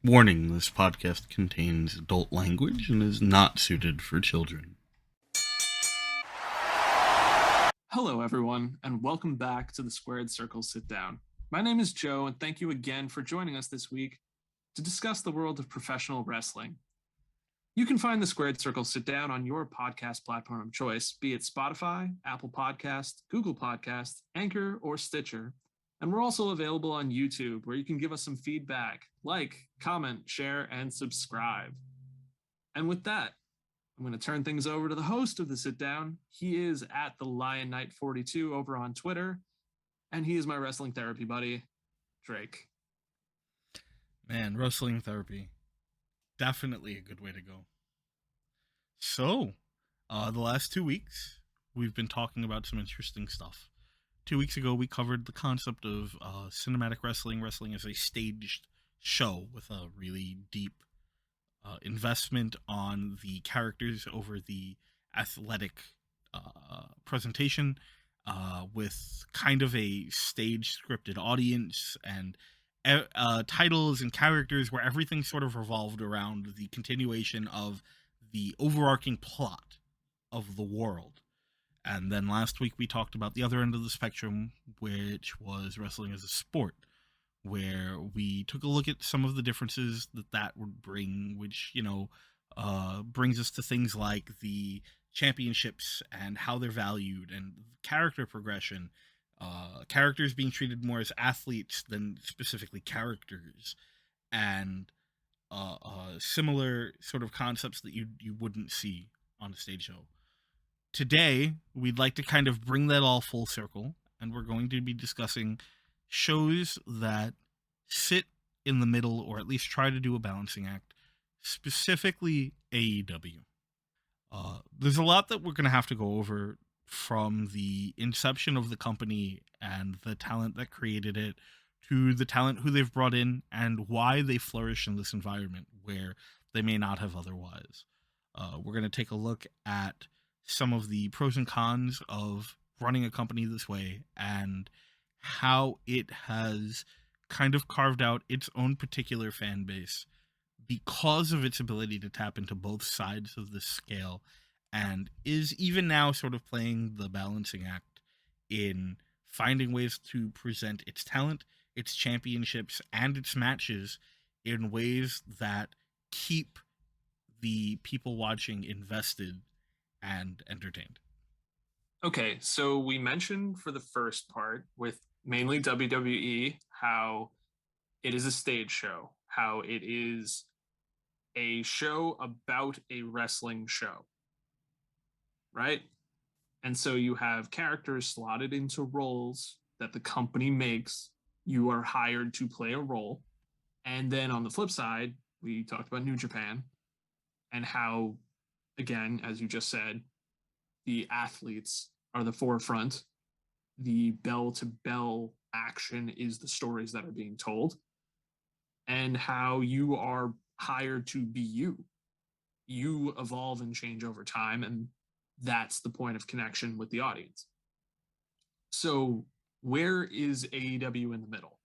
Warning, this podcast contains adult language and is not suited for children. Hello, everyone, and welcome back to the Squared Circle Sit Down. My name is Joe, and thank you again for joining us this week to discuss the world of professional wrestling. You can find the Squared Circle Sit Down on your podcast platform of choice, be it Spotify, Apple Podcasts, Google Podcasts, Anchor, or Stitcher. And we're also available on YouTube, where you can give us some feedback, like, comment, share, and subscribe. And with that, I'm going to turn things over to the host of the Sit Down. He is at the Lion Knight 42 over on Twitter, and he is my wrestling therapy buddy, Drake. Man, wrestling therapy. Definitely a good way to go. So, the last 2 weeks, we've been talking about some interesting stuff. 2 weeks ago, we covered the concept of cinematic wrestling. Wrestling as a staged show with a really deep investment on the characters over the athletic presentation, with kind of a stage scripted audience and titles and characters where everything sort of revolved around the continuation of the overarching plot of the world. And then last week we talked about the other end of the spectrum, which was wrestling as a sport, where we took a look at some of the differences that would bring, which, brings us to things like the championships and how they're valued and character progression, characters being treated more as athletes than specifically characters, and similar sort of concepts that you wouldn't see on a stage show. Today, we'd like to kind of bring that all full circle, and we're going to be discussing shows that sit in the middle, or at least try to do a balancing act, specifically AEW. There's a lot that we're going to have to go over, from the inception of the company and the talent that created it, to the talent who they've brought in and why they flourish in this environment where they may not have otherwise. We're going to take a look at some of the pros and cons of running a company this way, and how it has kind of carved out its own particular fan base because of its ability to tap into both sides of the scale, and is even now sort of playing the balancing act in finding ways to present its talent, its championships, and its matches in ways that keep the people watching invested and entertained. Okay, so we mentioned for the first part with mainly WWE how it is a stage show, how it is a show about a wrestling show, right? And so you have characters slotted into roles that the company makes. You are hired to play a role. And then on the flip side, we talked about New Japan and how, again, as you just said, the athletes are the forefront. The bell to bell action is the stories that are being told, and how you are hired to be you. You evolve and change over time, and that's the point of connection with the audience. So, where is AEW in the middle?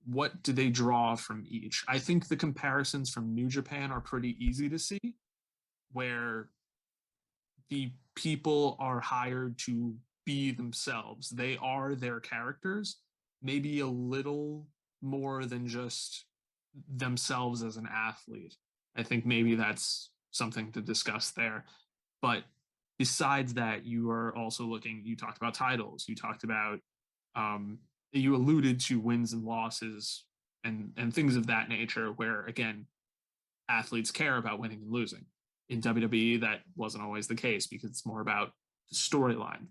What do they draw from each? I think the comparisons from New Japan are pretty easy to see, where the people are hired to be themselves. They are their characters, maybe a little more than just themselves as an athlete. I think maybe that's something to discuss there. But besides that, you are also looking, you talked about titles, you talked about, you alluded to wins and losses and things of that nature, where, again, athletes care about winning and losing. In WWE, that wasn't always the case, because it's more about the storyline.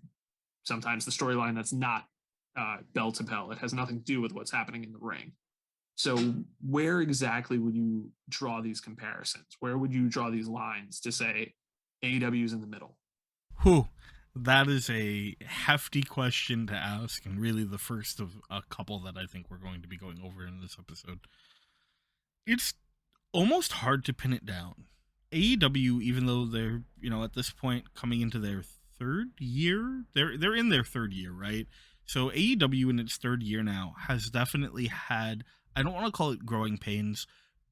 Sometimes the storyline that's not bell to bell. It has nothing to do with what's happening in the ring. So where exactly would you draw these comparisons? Where would you draw these lines to say AEW is in the middle? Whew, that is a hefty question to ask, and really the first of a couple that I think we're going to be going over in this episode. It's almost hard to pin it down. AEW, even though they're, at this point coming into their third year, they're in their third year, right? So AEW in its third year now has definitely had, I don't want to call it growing pains,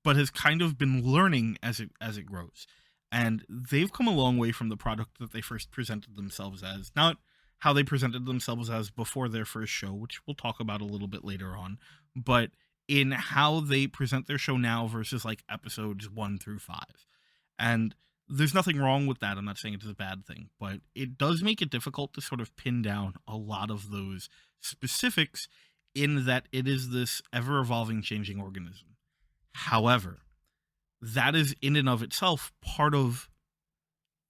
but has kind of been learning as it grows. And they've come a long way from the product that they first presented themselves as. Not how they presented themselves as before their first show, which we'll talk about a little bit later on, but in how they present their show now versus like episodes 1 through 5. And there's nothing wrong with that. I'm not saying it's a bad thing, but it does make it difficult to sort of pin down a lot of those specifics in that it is this ever evolving, changing organism. However, that is in and of itself part of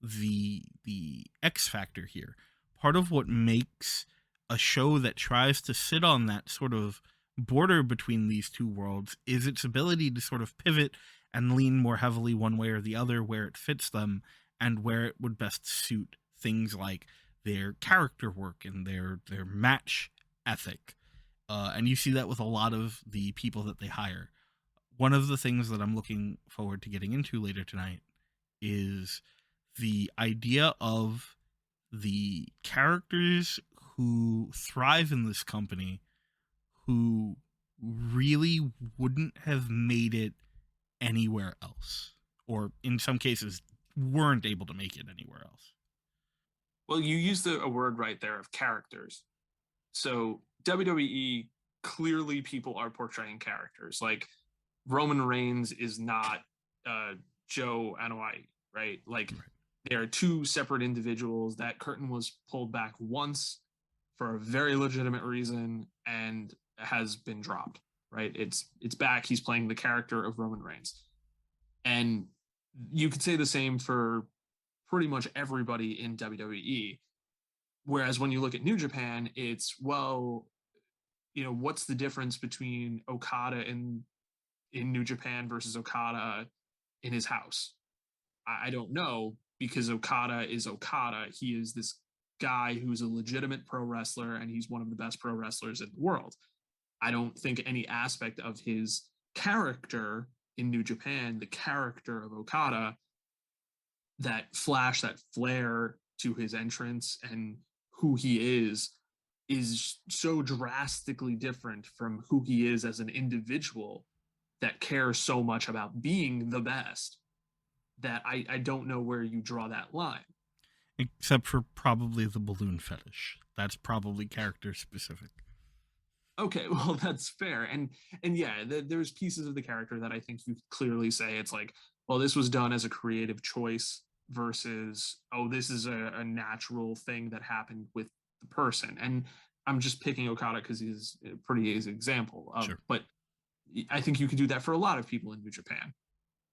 the X factor here. Part of what makes a show that tries to sit on that sort of border between these two worlds is its ability to sort of pivot and lean more heavily one way or the other where it fits them and where it would best suit things like their character work and their match ethic. And you see that with a lot of the people that they hire. One of the things that I'm looking forward to getting into later tonight is the idea of the characters who thrive in this company who really wouldn't have made it anywhere else, or in some cases weren't able to make it anywhere else. Well, you used a word right there of characters. So WWE, clearly people are portraying characters. Like Roman Reigns is not Joe Anoa'i, right? Like they are two separate individuals. That curtain was pulled back once for a very legitimate reason and has been dropped, right? It's back. He's playing the character of Roman Reigns. And you could say the same for pretty much everybody in WWE. Whereas when you look at New Japan, it's, well, what's the difference between Okada in New Japan versus Okada in his house? I don't know, because Okada is Okada. He is this guy who's a legitimate pro wrestler, and he's one of the best pro wrestlers in the world. I don't think any aspect of his character in New Japan, the character of Okada, that flash, that flair to his entrance and who he is so drastically different from who he is as an individual that cares so much about being the best that I don't know where you draw that line. Except for probably the balloon fetish. That's probably character specific. Okay, well, that's fair. And yeah, there's pieces of the character that I think you clearly say it's like, well, this was done as a creative choice versus, oh, this is a natural thing that happened with the person. And I'm just picking Okada because he's a pretty easy example of, Sure. But I think you could do that for a lot of people in New Japan.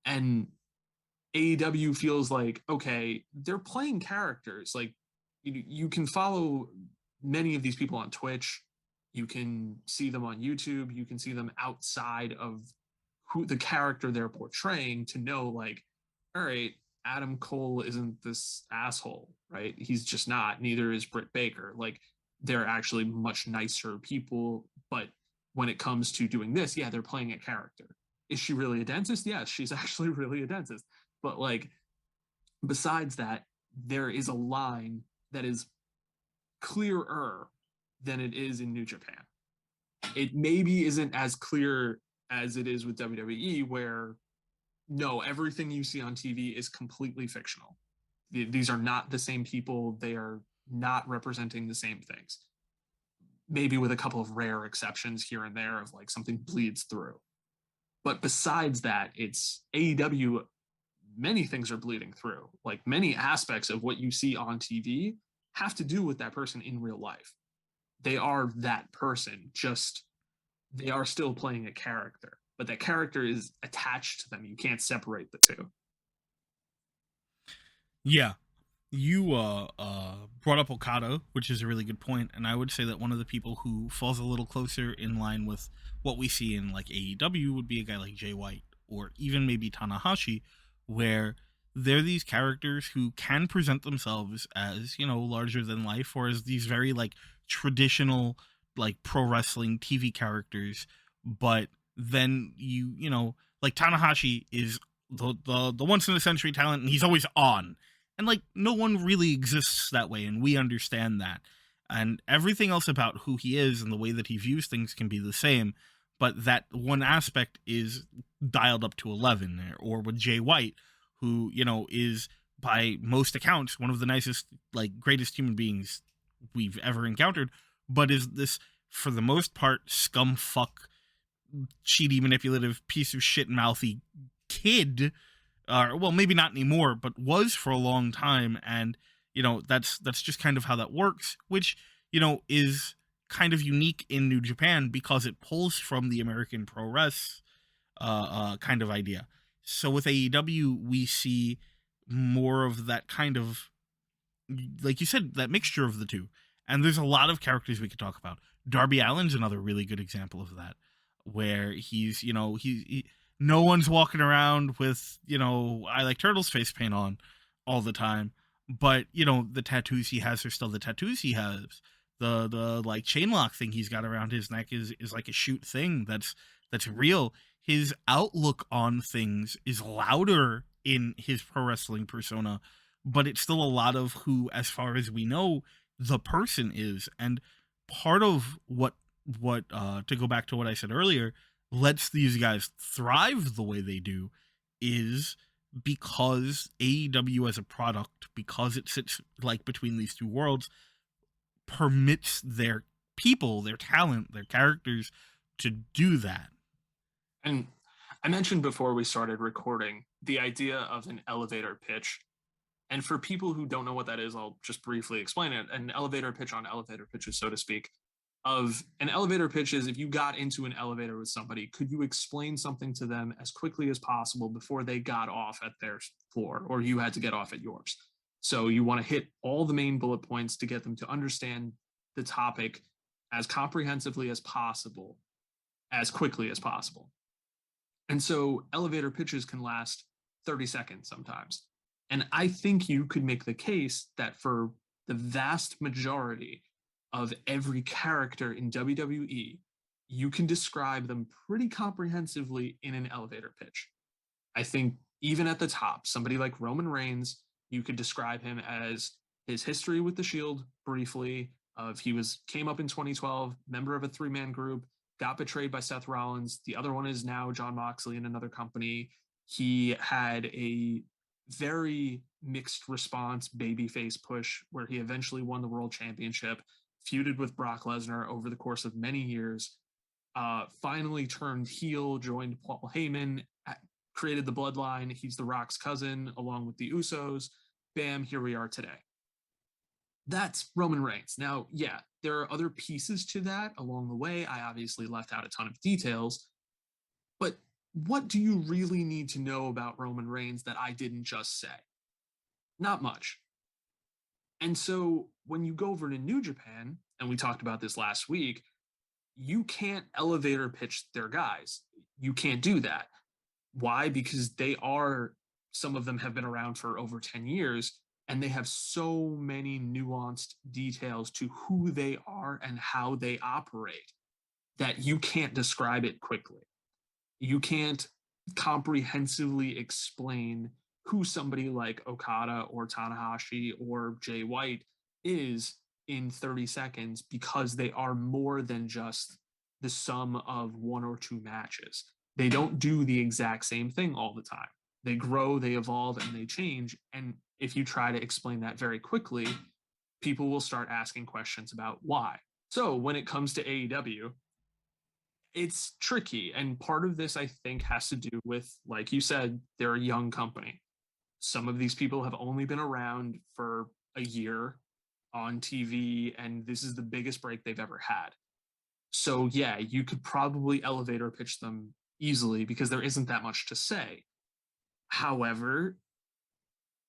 And AEW feels like, okay, they're playing characters. Like you can follow many of these people on Twitch. You can see them on YouTube. You can see them outside of who the character they're portraying to know, like, all right, Adam Cole isn't this asshole, right? He's just not. Neither is Britt Baker. Like, they're actually much nicer people. But when it comes to doing this, yeah, they're playing a character. Is she really a dentist? Yes, she's actually really a dentist. But like, besides that, there is a line that is clearer than it is in New Japan. It maybe isn't as clear as it is with WWE, where no, everything you see on TV is completely fictional. These are not the same people. They are not representing the same things. Maybe with a couple of rare exceptions here and there of like something bleeds through. But besides that, it's AEW. Many things are bleeding through. Like many aspects of what you see on TV have to do with that person in real life. They are that person, just they are still playing a character, but that character is attached to them. You can't separate the two. Yeah. You brought up Okada, which is a really good point, and I would say that one of the people who falls a little closer in line with what we see in like AEW would be a guy like Jay White, or even maybe Tanahashi, where they're these characters who can present themselves as, larger than life, or as these very like traditional like pro wrestling TV characters, but then like Tanahashi is the once in a century talent, and he's always on. And like no one really exists that way, and we understand that. And everything else about who he is and the way that he views things can be the same, but that one aspect is dialed up to 11 there. Or with Jay White, who, you know, is by most accounts one of the nicest, like, greatest human beings we've ever encountered, but is this, for the most part, scum fuck, cheaty, manipulative, piece of shit, mouthy kid. Well, maybe not anymore, but was for a long time. And, you know, that's just kind of how that works, which, you know, is kind of unique in New Japan because it pulls from the American pro res kind of idea. So with AEW, we see more of that kind of, like you said, that mixture of the two. And there's a lot of characters we could talk about. Darby Allin's another really good example of that, where he's, you know, no one's walking around with, you know, I like turtles face paint on all the time, but, you know, the tattoos he has are still the tattoos he has. The like chain lock thing he's got around his neck is like a shoot thing that's real. His outlook on things is louder in his pro wrestling persona, but it's still a lot of who, as far as we know, the person is. And part of what to go back to what I said earlier, lets these guys thrive the way they do is because AEW as a product, because it sits like between these two worlds, permits their people, their talent, their characters to do that. And I mentioned before we started recording the idea of an elevator pitch. And for people who don't know what that is, I'll just briefly explain it. An elevator pitch on elevator pitches, so to speak. Of an elevator pitch is, if you got into an elevator with somebody, could you explain something to them as quickly as possible before they got off at their floor, or you had to get off at yours? So you want to hit all the main bullet points to get them to understand the topic as comprehensively as possible, as quickly as possible. And so elevator pitches can last 30 seconds sometimes. And I think you could make the case that for the vast majority of every character in WWE, you can describe them pretty comprehensively in an elevator pitch. I think even at the top, somebody like Roman Reigns, you could describe him as his history with the Shield briefly. Of he came up in 2012, member of a 3-man group, got betrayed by Seth Rollins. The other one is now John Moxley in another company. He had a very mixed response babyface push where he eventually won the World Championship, feuded with Brock Lesnar over the course of many years, finally turned heel, joined Paul Heyman, created the Bloodline. He's The Rock's cousin along with the Usos. Bam, here we are today. That's Roman Reigns. Now, yeah, there are other pieces to that along the way. I obviously left out a ton of details, but what do you really need to know about Roman Reigns that I didn't just say? Not much. And so when you go over to New Japan, and we talked about this last week, you can't elevator pitch their guys. You can't do that. Why? Because some of them have been around for over 10 years, and they have so many nuanced details to who they are and how they operate that you can't describe it quickly. You can't comprehensively explain who somebody like Okada or Tanahashi or Jay White is in 30 seconds, because they are more than just the sum of one or two matches. They don't do the exact same thing all the time. They grow, they evolve, and they change. And if you try to explain that very quickly, people will start asking questions about why. So when it comes to AEW, it's tricky. And part of this, I think, has to do with, like you said, they're a young company. Some of these people have only been around for a year on TV, and this is the biggest break they've ever had. So, yeah, you could probably elevator pitch them easily because there isn't that much to say. However,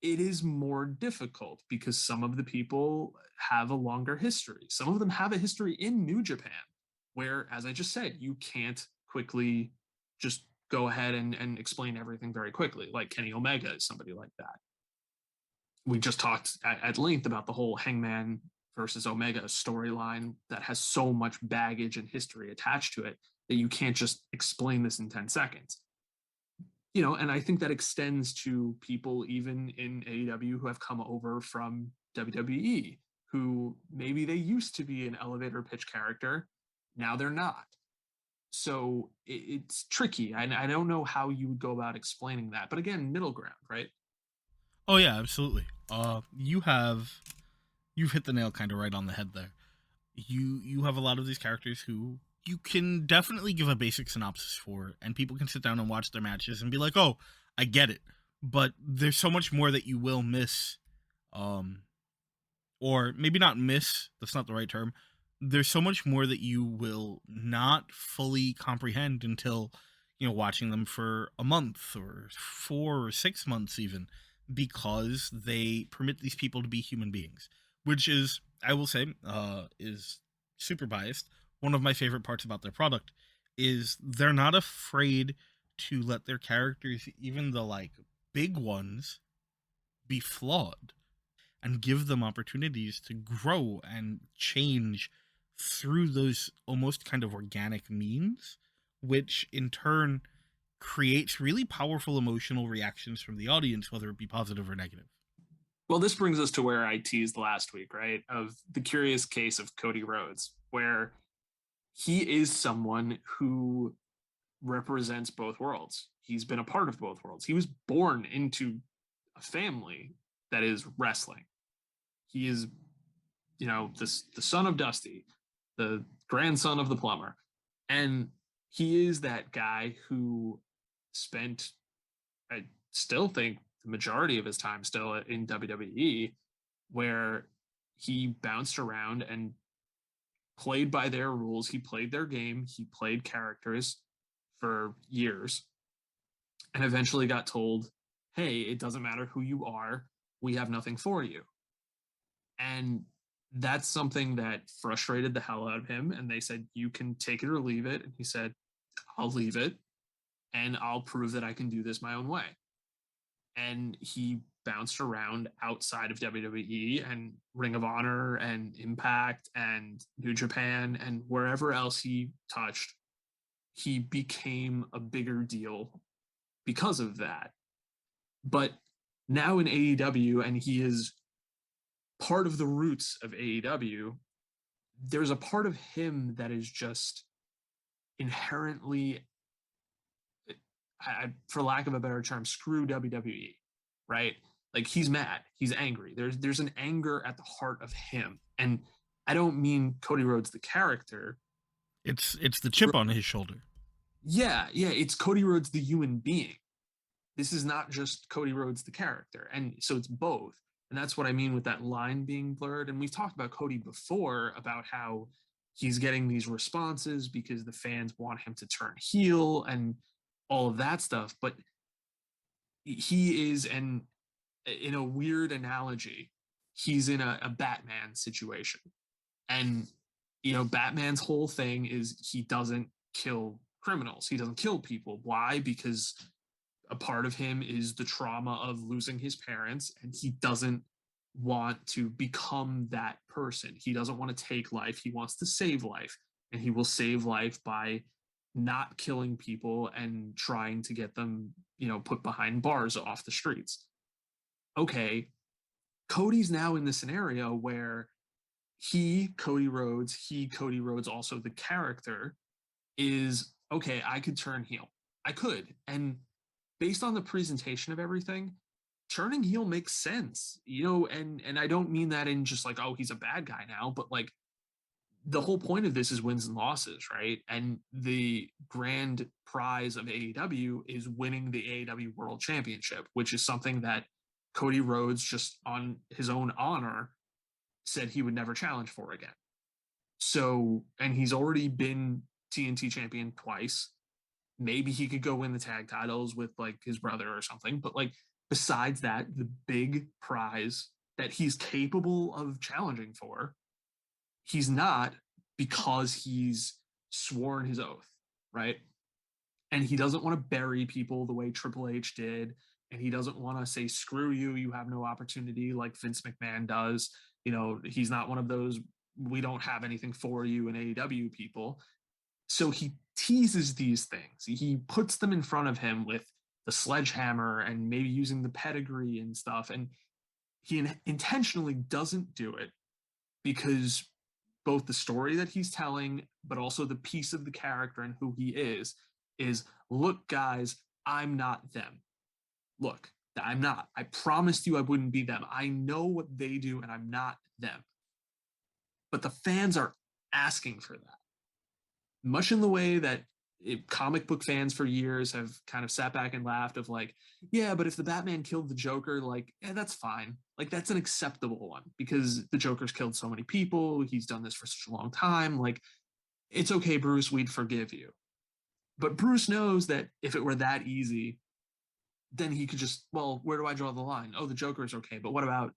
it is more difficult because some of the people have a longer history. Some of them have a history in New Japan where, as I just said, you can't quickly just go ahead and explain everything very quickly. Like Kenny Omega is somebody like that. We just talked at length about the whole Hangman versus Omega storyline that has so much baggage and history attached to it that you can't just explain this in 10 seconds. You know, and I think that extends to people even in AEW who have come over from WWE, who maybe they used to be an elevator pitch character, now they're not. So it's tricky. I don't know how you would go about explaining that. But again, middle ground, right? Oh yeah, absolutely. You've hit the nail kind of right on the head there. You have a lot of these characters who you can definitely give a basic synopsis for, and people can sit down and watch their matches and be like, "Oh, I get it." But there's so much more that you will miss, um, or maybe not miss. That's not the right term. There's so much more that you will not fully comprehend until watching them for a month or 4 or 6 months even, because they permit these people to be human beings, which is, I will say, is super biased. One of my favorite parts about their product is they're not afraid to let their characters, even the like big ones, be flawed and give them opportunities to grow and change through those almost kind of organic means, which in turn creates really powerful emotional reactions from the audience, whether it be positive or negative. Well, this brings us to where I teased last week, right? Of the curious case of Cody Rhodes, where he is someone who represents both worlds. He's been a part of both worlds. He was born into a family that is wrestling. He is, the son of Dusty, the grandson of the plumber. And he is that guy who spent, I still think, the majority of his time still in WWE, where he bounced around and played by their rules. He played their game. He played characters for years and eventually got told, hey, it doesn't matter who you are. We have nothing for you. And that's something that frustrated the hell out of him. And they said, you can take it or leave it. And he said, I'll leave it and I'll prove that I can do this my own way. And he bounced around outside of WWE and Ring of Honor and Impact and New Japan and wherever else he touched. He became a bigger deal because of that. But now in AEW, and he is part of the roots of AEW, there's a part of him that is just inherently, for lack of a better term, screw WWE, right? Like he's mad, he's angry. There's an anger at the heart of him, and I don't mean Cody Rhodes the character. It's the chip on his shoulder. Yeah, it's Cody Rhodes the human being. This is not just Cody Rhodes the character, and so it's both. And that's what I mean with that line being blurred. And we've talked about Cody before about how he's getting these responses because the fans want him to turn heel and all of that stuff. But he is, and in a weird analogy, he's in a Batman situation. And, Batman's whole thing is he doesn't kill criminals, he doesn't kill people. Why? Because a part of him is the trauma of losing his parents, and he doesn't want to become that person. He doesn't want to take life, he wants to save life, and he will save life by not killing people and trying to get them, put behind bars off the streets. Okay, Cody's now in the scenario where Cody Rhodes, also the character, is okay, I could turn heel. I could. And based on the presentation of everything, turning heel makes sense. And I don't mean that in just like, oh, he's a bad guy now, but like the whole point of this is wins and losses, right? And the grand prize of AEW is winning the AEW World Championship, which is something that Cody Rhodes, just on his own honor, said he would never challenge for again. So, and he's already been TNT champion twice. Maybe he could go win the tag titles with like his brother or something. But like, besides that, the big prize that he's capable of challenging for, he's not, because he's sworn his oath, right? And he doesn't want to bury people the way Triple H did. And he doesn't want to say, screw you, you have no opportunity, like Vince McMahon does. He's not one of those, we don't have anything for you in AEW people. So he teases these things. He puts them in front of him with the sledgehammer and maybe using the pedigree and stuff. And he intentionally doesn't do it because both the story that he's telling, but also the piece of the character and who he is look, guys, I'm not them. Look, I'm not. I promised you I wouldn't be them. I know what they do, and I'm not them. But the fans are asking for that, much in the way that comic book fans for years have kind of sat back and laughed of like, yeah, but if the Batman killed the Joker, like, yeah, that's fine. Like, that's an acceptable one because the Joker's killed so many people. He's done this for such a long time. Like, it's okay, Bruce, we'd forgive you. But Bruce knows that if it were that easy, then he could just, well, where do I draw the line? Oh, the Joker is okay, but what about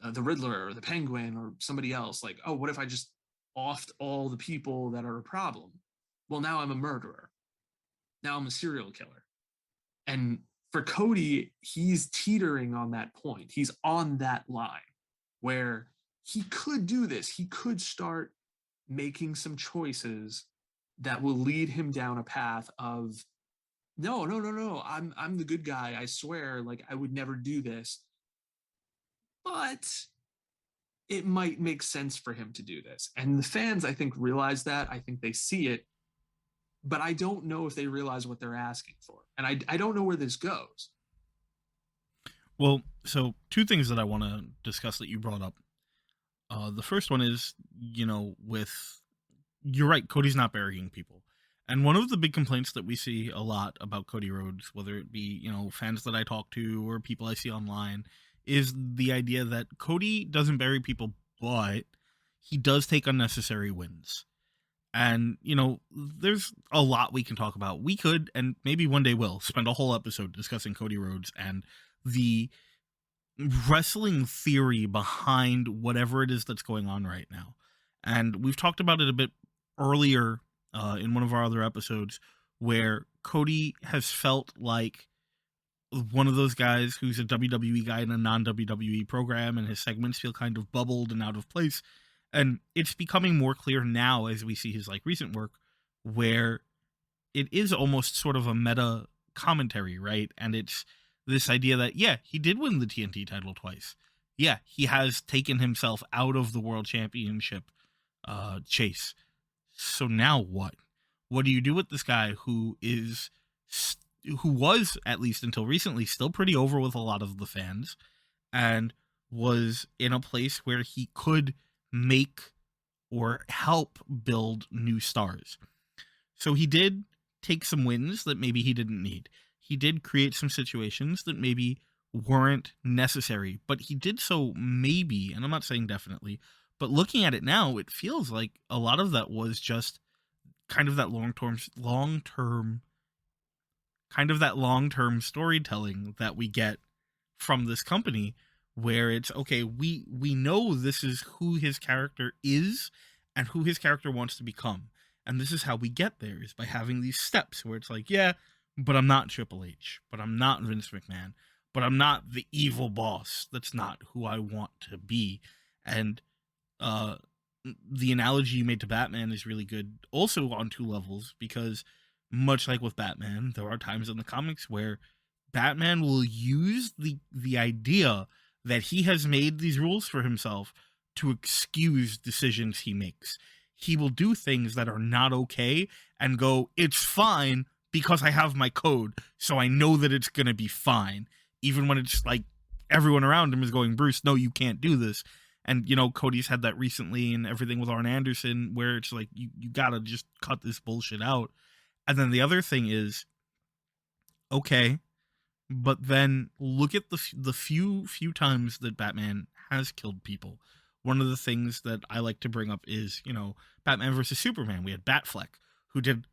the Riddler or the Penguin or somebody else? Like, oh, what if I just offed all the people that are a problem? Well, now I'm a murderer. Now I'm a serial killer. And for Cody, he's teetering on that point. He's on that line where he could do this. He could start making some choices that will lead him down a path of no, no, no, no. I'm the good guy. I swear, like I would never do this. But it might make sense for him to do this. And the fans, I think, realize that. I think they see it, but I don't know if they realize what they're asking for. And I don't know where this goes. Well, so two things that I want to discuss that you brought up. The first one is, with you're right, Cody's not burying people. And one of the big complaints that we see a lot about Cody Rhodes, whether it be, fans that I talk to or people I see online, is the idea that Cody doesn't bury people, but he does take unnecessary wins. And, there's a lot we can talk about. We could, and maybe one day will, spend a whole episode discussing Cody Rhodes and the wrestling theory behind whatever it is that's going on right now. And we've talked about it a bit earlier in one of our other episodes where Cody has felt like one of those guys who's a WWE guy in a non-WWE program, and his segments feel kind of bubbled and out of place. And it's becoming more clear now as we see his recent work where it is almost sort of a meta commentary, right? And it's this idea that, yeah, he did win the TNT title twice. Yeah, he has taken himself out of the World Championship chase. So now what? What do you do with this guy who was, at least until recently, still pretty over with a lot of the fans and was in a place where he could make or help build new stars? So he did take some wins that maybe he didn't need. He did create some situations that maybe weren't necessary, but he did so maybe, and I'm not saying definitely, but looking at it now, it feels like a lot of that was just kind of that long-term storytelling that we get from this company, where it's okay, we know this is who his character is and who his character wants to become, and this is how we get there, is by having these steps where it's like, yeah, but I'm not Triple H, but I'm not Vince McMahon, but I'm not the evil boss. That's not who I want to be. And uh the analogy you made to Batman is really good also on two levels, because much like with Batman, there are times in the comics where Batman will use the idea that he has made these rules for himself to excuse decisions he makes. He will do things that are not okay and go, it's fine because I have my code, so I know that it's going to be fine. Even when it's like everyone around him is going, Bruce, no, you can't do this. And, Cody's had that recently and everything with Arn Anderson, where it's like, you got to just cut this bullshit out. And then the other thing is, okay, but then look at the few times that Batman has killed people. One of the things that I like to bring up is, Batman versus Superman. We had Batfleck, who did,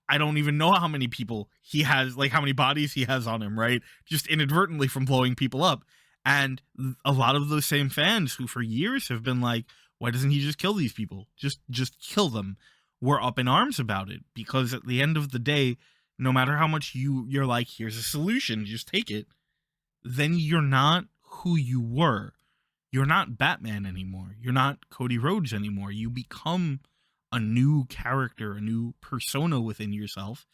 I don't even know how many people he has, like how many bodies he has on him, right? Just inadvertently from blowing people up. And a lot of those same fans who for years have been like, why doesn't he just kill these people? Just kill them. Were up in arms about it, because at the end of the day, no matter how much you're like, here's a solution, just take it, then you're not who you were. You're not Batman anymore. You're not Cody Rhodes anymore. You become a new character, a new persona within yourself.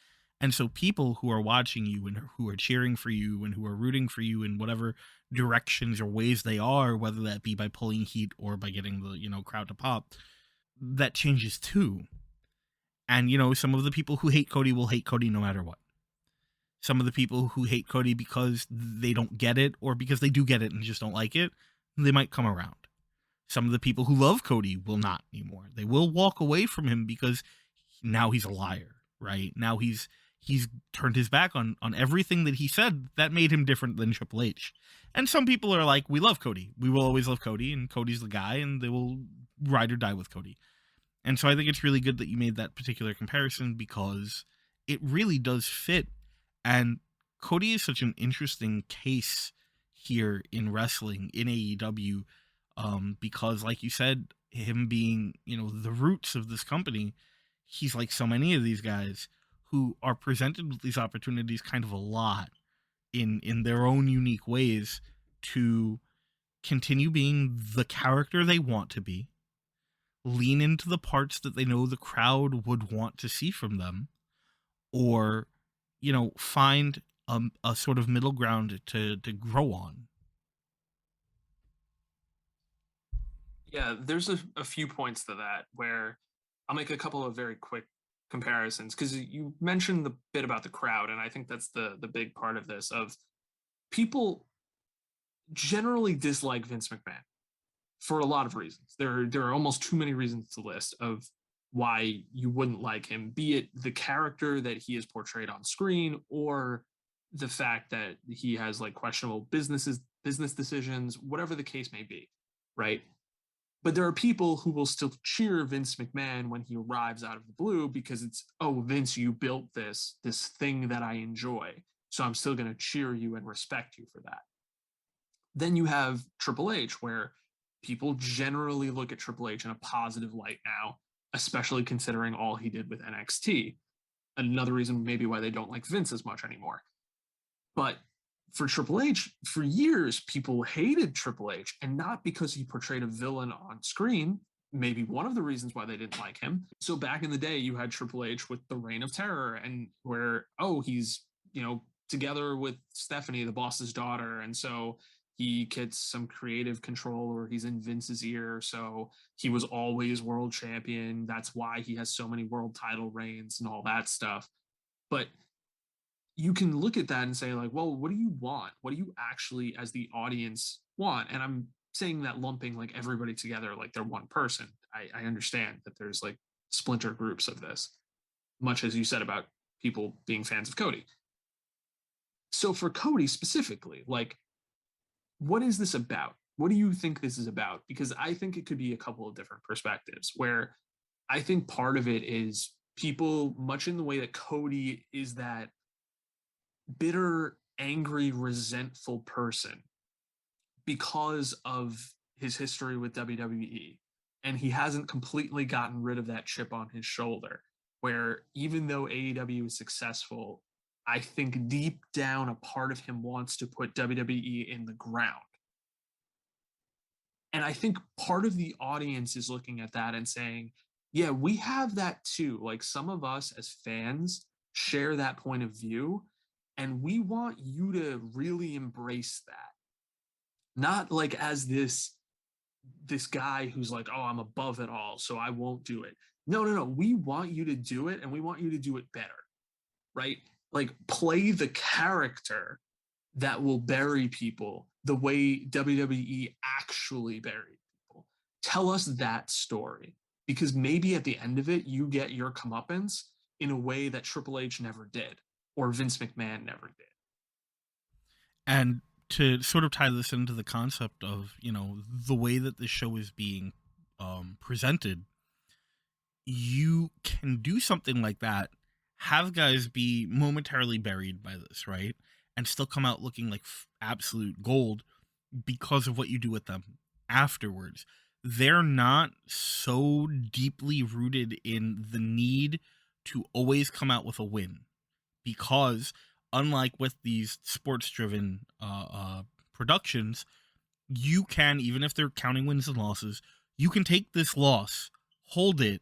And so people who are watching you and who are cheering for you and who are rooting for you in whatever directions or ways they are, whether that be by pulling heat or by getting the, crowd to pop, that changes too. And, some of the people who hate Cody will hate Cody no matter what. Some of the people who hate Cody because they don't get it, or because they do get it and just don't like it, they might come around. Some of the people who love Cody will not anymore. They will walk away from him because now he's a liar, right? Now he's turned his back on everything that he said that made him different than Triple H. And some people are like, we love Cody. We will always love Cody, and Cody's the guy, and they will ride or die with Cody. And so I think it's really good that you made that particular comparison, because it really does fit. And Cody is such an interesting case here in wrestling, in AEW, because, like you said, him being, the roots of this company, he's like so many of these guys who are presented with these opportunities kind of a lot in their own unique ways to continue being the character they want to be, lean into the parts that they know the crowd would want to see from them, or, find a sort of middle ground to grow on. Yeah, there's a few points to that where I'll make a couple of very quick comparisons, because you mentioned the bit about the crowd, and I think that's the big part of this. Of people generally dislike Vince McMahon for a lot of reasons. There are almost too many reasons to list of why you wouldn't like him, be it the character that he is portrayed on screen, or the fact that he has like questionable business decisions, whatever the case may be, right? But there are people who will still cheer Vince McMahon when he arrives out of the blue, because it's, oh, Vince, you built this thing that I enjoy, so I'm still going to cheer you and respect you for that. Then you have Triple H, where people generally look at Triple H in a positive light now, especially considering all he did with NXT. Another reason maybe why they don't like Vince as much anymore. But for Triple H, for years, people hated Triple H, and not because he portrayed a villain on screen. Maybe one of the reasons why they didn't like him. So back in the day, you had Triple H with the Reign of Terror, and where, oh, he's, together with Stephanie, the boss's daughter, and so he gets some creative control, or he's in Vince's ear. So he was always world champion. That's why he has so many world title reigns and all that stuff. But you can look at that and say, like, well, what do you want? What do you actually, as the audience, want? And I'm saying that lumping like everybody together like they're one person. I understand that there's like splinter groups of this, much as you said about people being fans of Cody. So for Cody specifically, like, what is this about? What do you think this is about? Because I think it could be a couple of different perspectives, where I think part of it is people, much in the way that Cody is that bitter, angry, resentful person because of his history with WWE. And he hasn't completely gotten rid of that chip on his shoulder, where even though AEW is successful, I think deep down a part of him wants to put WWE in the ground. And I think part of the audience is looking at that and saying, yeah, we have that too. Like, some of us as fans share that point of view, and we want you to really embrace that. Not like as this guy who's like, oh, I'm above it all, so I won't do it. No. We want you to do it, and we want you to do it better, right? Like, play the character that will bury people the way WWE actually buried people. Tell us that story, because maybe at the end of it, you get your comeuppance in a way that Triple H never did, or Vince McMahon never did. And to sort of tie this into the concept of, the way that this show is being presented, you can do something like that, have guys be momentarily buried by this, right? And still come out looking like absolute gold because of what you do with them afterwards. They're not so deeply rooted in the need to always come out with a win, because unlike with these sports driven productions, you can, even if they're counting wins and losses, you can take this loss, hold it,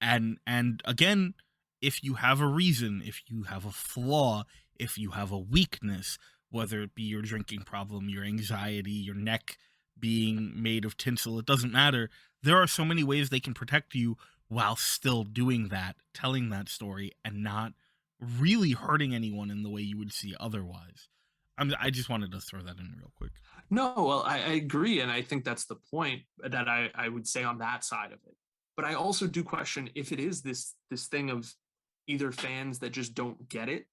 and again, if you have a reason, if you have a flaw, if you have a weakness, whether it be your drinking problem, your anxiety, your neck being made of tinsel, it doesn't matter. there are so many ways they can protect you while still doing that, telling that story, and not really hurting anyone in the way you would see otherwise. I just wanted to throw that in real quick. No, well, I agree, and I think that's the point that I would say on that side of it. But I also do question if it is this thing of either fans that just don't get it,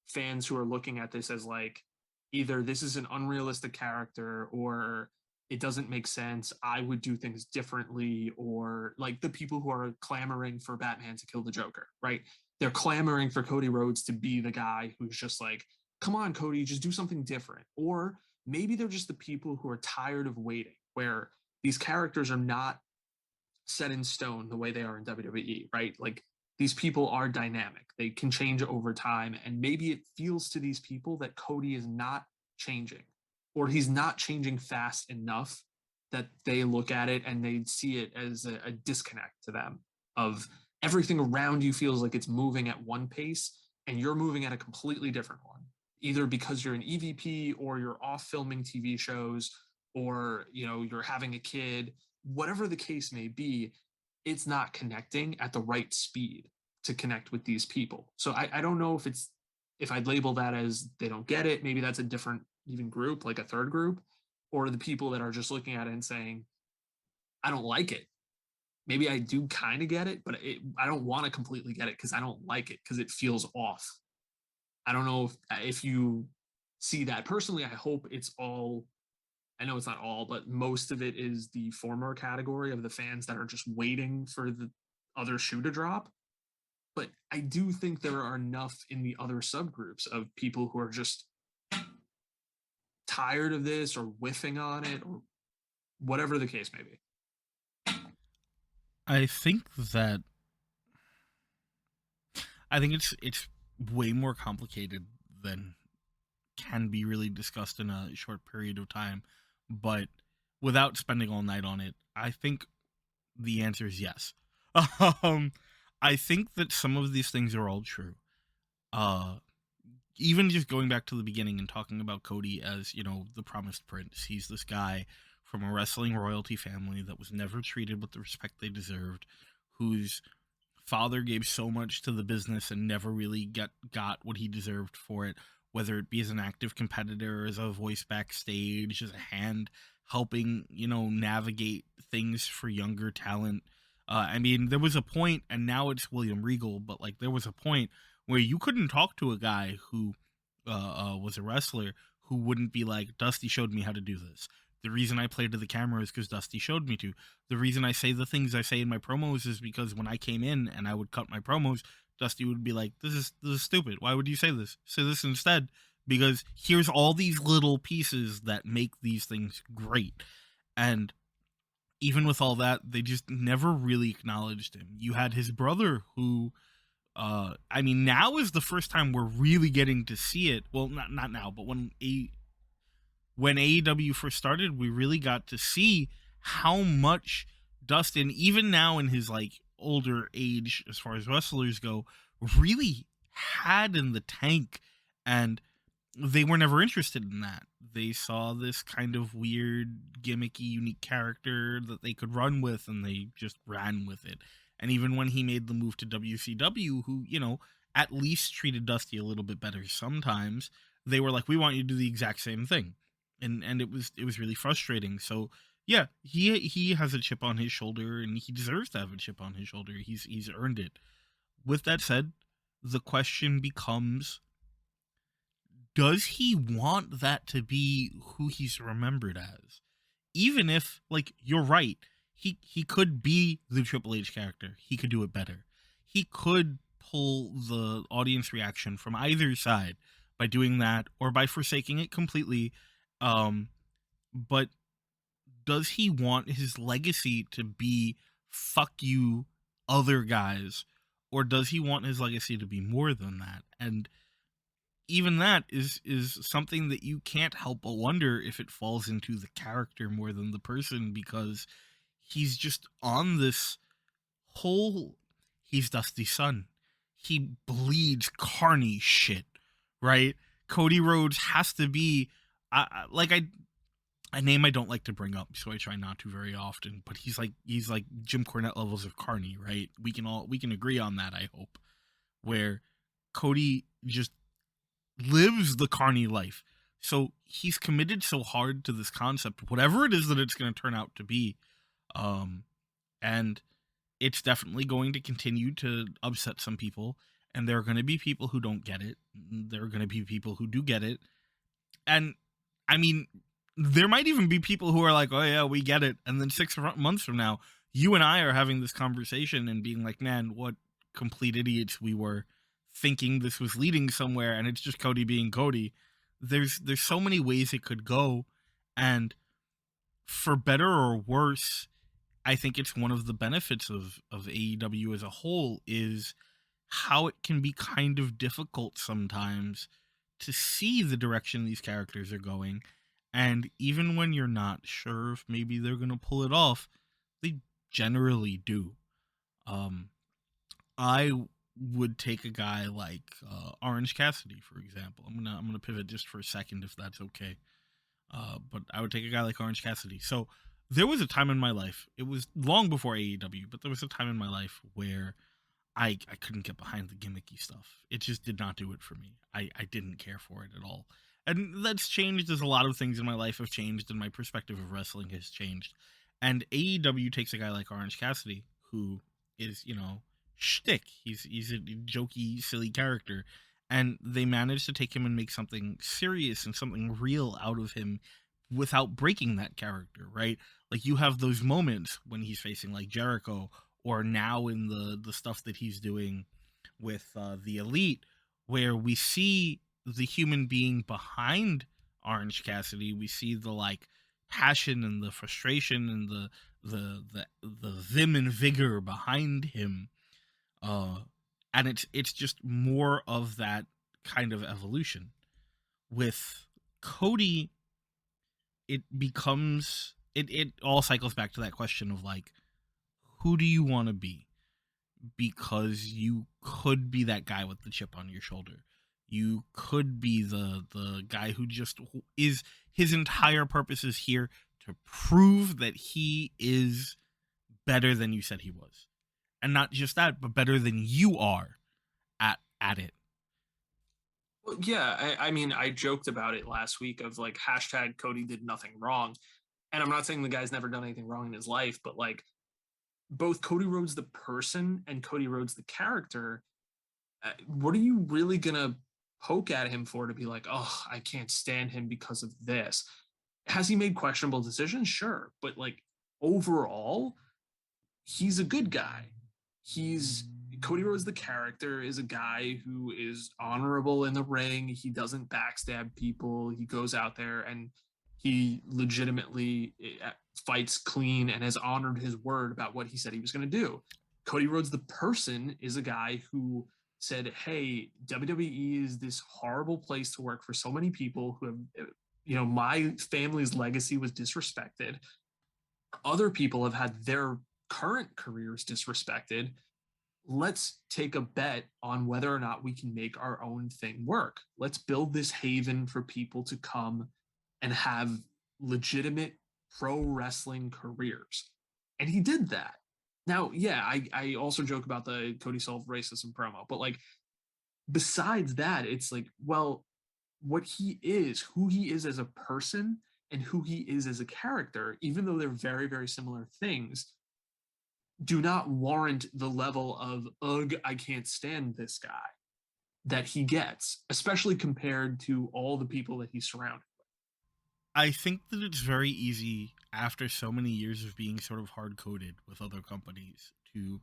fans who are looking at this as like either this is an unrealistic character or it doesn't make sense. I would do things differently, or like the people who are clamoring for Batman to kill the Joker, right? They're clamoring for Cody Rhodes to be the guy who's just like, come on, Cody, just do something different. Or maybe they're just the people who are tired of waiting, where these characters are not set in stone the way they are in WWE, right? Like these people are dynamic. They can change over time. And maybe it feels to these people that Cody is not changing, or he's not changing fast enough that they look at it and they see it as a disconnect to them of everything around you feels like it's moving at one pace and you're moving at a completely different one, either because you're an EVP or you're off filming TV shows or you're having a kid, whatever the case may be. It's not connecting at the right speed to connect with these people. So I don't know if I'd label that as they don't get it. Maybe that's a different even group, like a third group, or the people that are just looking at it and saying, I don't like it. Maybe I do kind of get it, but I don't want to completely get it because I don't like it because it feels off. I don't know if you see that personally. I hope it's all, I know it's not all, but most of it is the former category of the fans that are just waiting for the other shoe to drop. But I do think there are enough in the other subgroups of people who are just tired of this or whiffing on it or whatever the case may be. I think that it's way more complicated than can be really discussed in a short period of time, but without spending all night on it, I think the answer is yes. um I think that some of these things are all true. uh Even just going back to the beginning and talking about Cody as, the promised prince. He's this guy from a wrestling royalty family that was never treated with the respect they deserved, whose father gave so much to the business and never really got what he deserved for it, whether it be as an active competitor, as a voice backstage, as a hand helping, navigate things for younger talent. I mean, there was a point, and now it's William Regal, but like there was a point where you couldn't talk to a guy who was a wrestler who wouldn't be like, Dusty showed me how to do this. The reason I played to the camera is because Dusty showed me to. The reason I say the things I say in my promos is because when I came in and I would cut my promos, Dusty would be like, this is stupid. Why would you say this? Say this instead. Because here's all these little pieces that make these things great. And even with all that, they just never really acknowledged him. You had his brother who, I mean, now is the first time we're really getting to see it. Well, not now, but when AEW first started, we really got to see how much Dustin, even now in his like older age as far as wrestlers go, really had in the tank. And they were never interested in that. They saw this kind of weird, gimmicky, unique character that they could run with, and they just ran with it. And even when he made the move to WCW, who, at least treated Dusty a little bit better sometimes, they were like, we want you to do the exact same thing. And it was really frustrating. So yeah, he has a chip on his shoulder, and he deserves to have a chip on his shoulder. He's earned it. With that said, the question becomes, does he want that to be who he's remembered as? Even if, like, you're right, he could be the Triple H character. He could do it better. He could pull the audience reaction from either side by doing that or by forsaking it completely. But does he want his legacy to be fuck you other guys, or does he want his legacy to be more than that? And even that is something that you can't help but wonder if it falls into the character more than the person, because he's just on this whole, he's Dusty's son. He bleeds carny shit, right? Cody Rhodes has to be, like a name I don't like to bring up, so I try not to very often. But he's like Jim Cornette levels of Carney, right? We can agree on that. I hope where Cody just lives the Carney life. So he's committed so hard to this concept, whatever it is that it's going to turn out to be, and it's definitely going to continue to upset some people. And there are going to be people who don't get it. There are going to be people who do get it, and I mean, there might even be people who are like, "Oh yeah, we get it," and then 6 months from now, you and I are having this conversation and being like, "Man, what complete idiots we were, thinking this was leading somewhere," and it's just Cody being Cody. There's so many ways it could go, and for better or worse, I think it's one of the benefits of AEW as a whole is how it can be kind of difficult sometimes to see the direction these characters are going. And even when you're not sure if maybe they're going to pull it off, they generally do. Um, I would take a guy like Orange Cassidy, for example. I'm gonna pivot just for a second, if that's okay. But I would take a guy like Orange Cassidy. So there was a time in my life. It was long before AEW, but there was a time in my life where I couldn't get behind the gimmicky stuff. It just did not do it for me. I didn't care for it at all. And that's changed as a lot of things in my life have changed and my perspective of wrestling has changed. And AEW takes a guy like Orange Cassidy, who is, shtick. He's a jokey, silly character. And they managed to take him and make something serious and something real out of him without breaking that character, right? Like you have those moments when he's facing like Jericho, or now in the stuff that he's doing with the Elite, where we see the human being behind Orange Cassidy. We see the like passion and the frustration and the vim and vigor behind him, uh, and it's just more of that kind of evolution. With Cody, it becomes it all cycles back to that question of like, who do you want to be? Because you could be that guy with the chip on your shoulder. You could be the guy who just is, his entire purpose is here to prove that he is better than you said he was. And not just that, but better than you are at it. Well, yeah, I mean, I joked about it last week of like hashtag Cody did nothing wrong. And I'm not saying the guy's never done anything wrong in his life, but like both Cody Rhodes the person and Cody Rhodes the character, what are you really gonna poke at him for to be like, oh, I can't stand him because of this? Has he made questionable decisions? Sure, but like overall, he's a good guy. He's Cody Rhodes, the character, is a guy who is honorable in the ring. He doesn't backstab people. He goes out there and he legitimately fights clean and has honored his word about what he said he was going to do. Cody Rhodes, the person, is a guy who said, hey, WWE is this horrible place to work for so many people who have, my family's legacy was disrespected. Other people have had their current careers disrespected. Let's take a bet on whether or not we can make our own thing work. Let's build this haven for people to come and have legitimate pro wrestling careers. And he did that. Now, yeah, I also joke about the Cody solved racism promo, but like besides that, it's like, well, what he is, who he is as a person and who he is as a character, even though they're very, very similar things, do not warrant the level of, ugh, I can't stand this guy that he gets, especially compared to all the people that he's surrounded. I think that it's very easy after so many years of being sort of hard coded with other companies to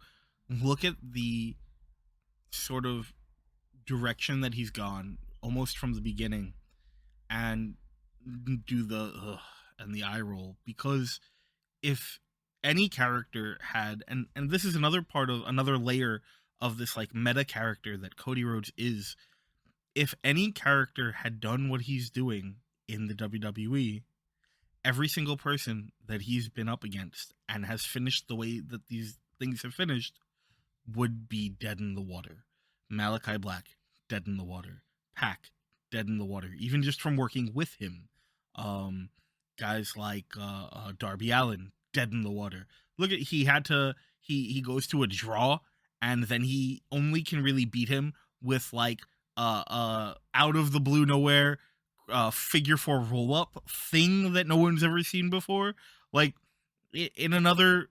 look at the sort of direction that he's gone almost from the beginning and do the and the eye roll, because if any character had, and this is another part of another layer of this like meta character that Cody Rhodes is, if any character had done what he's doing in the WWE, every single person that he's been up against and has finished the way that these things have finished would be dead in the water. Malachi Black, dead in the water. Pac, dead in the water, even just from working with him. Um, guys like Darby Allin, dead in the water. Look at he goes to a draw, and then he only can really beat him with like out of the blue nowhere figure four roll up thing that no one's ever seen before. Like in another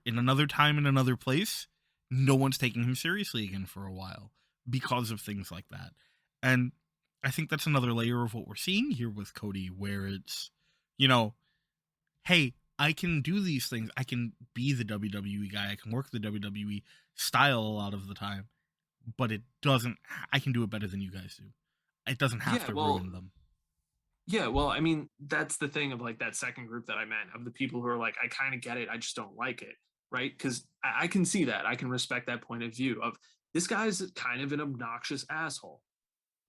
time in another place, no one's taking him seriously again for a while because of things like that. And I think that's another layer of what we're seeing here with Cody, where it's, you know, hey, I can do these things. I can be the WWE guy. I can work the WWE style a lot of the time, but it doesn't. I can do it better than you guys do. It doesn't have Yeah, to well, ruin them. yeah, well, I mean, that's the thing of like that second group that I meant of the people who are like, I kind of get it, I just don't like it, right? Because I can see that, I can respect that point of view of this guy's kind of an obnoxious asshole,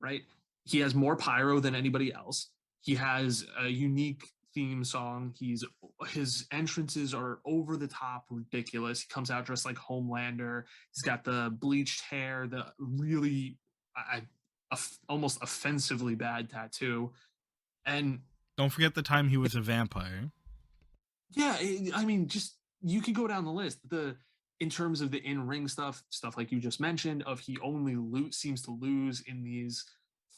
right? He has more pyro than anybody else. He has a unique theme song. His entrances are over the top ridiculous. He comes out dressed like Homelander. He's got the bleached hair, the really almost offensively bad tattoo. And Don't forget the time he was a vampire. yeah, I mean, just you could go down the list. The in terms of the in-ring stuff like you just mentioned, of he only seems to lose in these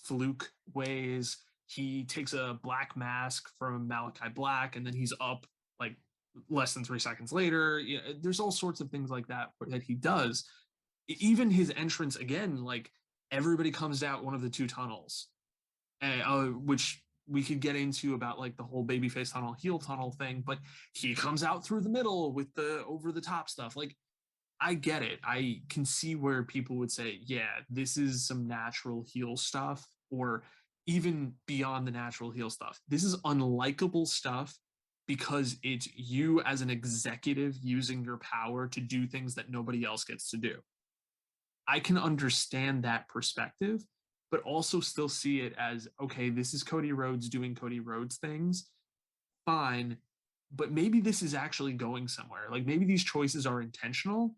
fluke ways. He takes a black mask from Malachi Black, and then he's up like less than 3 seconds later. Yeah, there's all sorts of things like that that he does. Even his entrance again, like everybody comes out one of the two tunnels, which we could get into about like the whole babyface tunnel, heel tunnel thing, but he comes out through the middle with the over the top stuff. Like, I get it. I can see where people would say, yeah, this is some natural heel stuff, or even beyond the natural heel stuff. This is unlikable stuff because it's you as an executive using your power to do things that nobody else gets to do. I can understand that perspective, but also still see it as okay, this is Cody Rhodes doing Cody Rhodes things. Fine. But maybe this is actually going somewhere. Like maybe these choices are intentional.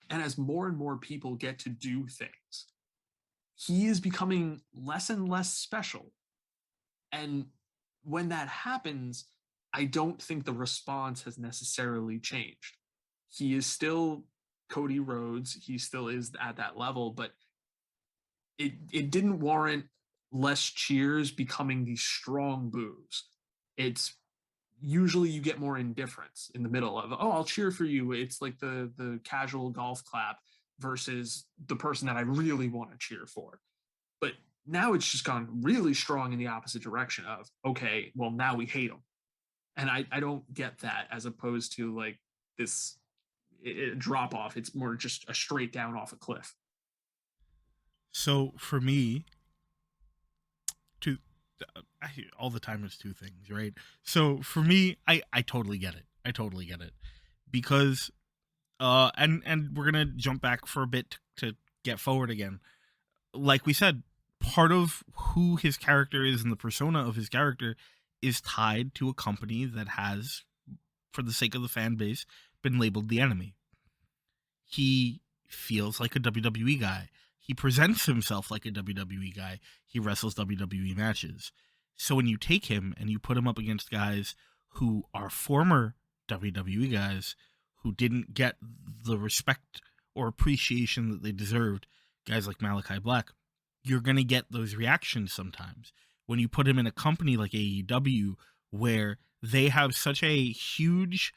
And as more and more people get to do things, he is becoming less and less special. And when that happens, I don't think the response has necessarily changed. He is still Cody Rhodes. He still is at that level, but it didn't warrant less cheers becoming these strong boos. It's usually you get more indifference in the middle of, oh, I'll cheer for you. It's like the casual golf clap versus the person that I really want to cheer for. But now it's just gone really strong in the opposite direction of, okay, well, now we hate him. And I don't get that, as opposed to like this drop off. It's more just a straight down off a cliff. So for me, two all the time is two things, right? So for me, I totally get it. I totally get it because and we're gonna jump back for a bit to get forward again. Like we said, part of who his character is and the persona of his character is tied to a company that has, for the sake of the fan base, been labeled the enemy. He feels like a WWE guy. He presents himself like a WWE guy. He wrestles WWE matches. So when you take him and you put him up against guys who are former WWE guys who didn't get the respect or appreciation that they deserved, guys like Malachi Black, you're going to get those reactions sometimes. When you put him in a company like AEW, where they have such a huge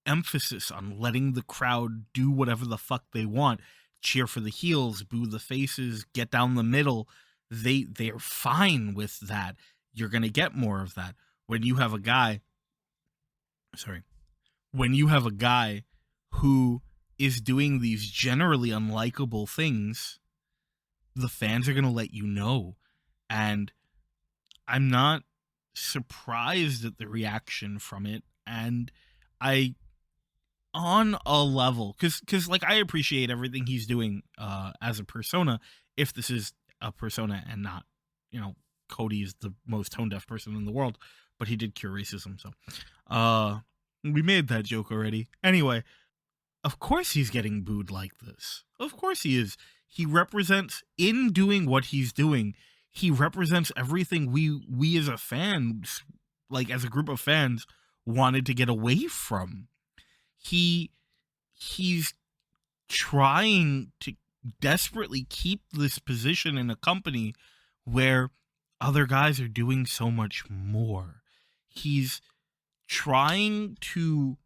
emphasis on letting the crowd do whatever the fuck they want, cheer for the heels, boo the faces, get down the middle, they're fine with that. You're going to get more of that. When you have a guy, when you have a guy who is doing these generally unlikable things, the fans are going to let you know. And I'm not surprised at the reaction from it. And I, on a level, because like I appreciate everything he's doing as a persona, if this is a persona and not, Cody is the most tone deaf person in the world, but he did cure racism, so we made that joke already. Anyway, of course he's getting booed like this. Of course he is. He represents, in doing what he's doing, he represents everything we as a fan, like as a group of fans, wanted to get away from. He's trying to desperately keep this position in a company where other guys are doing so much more. He's trying to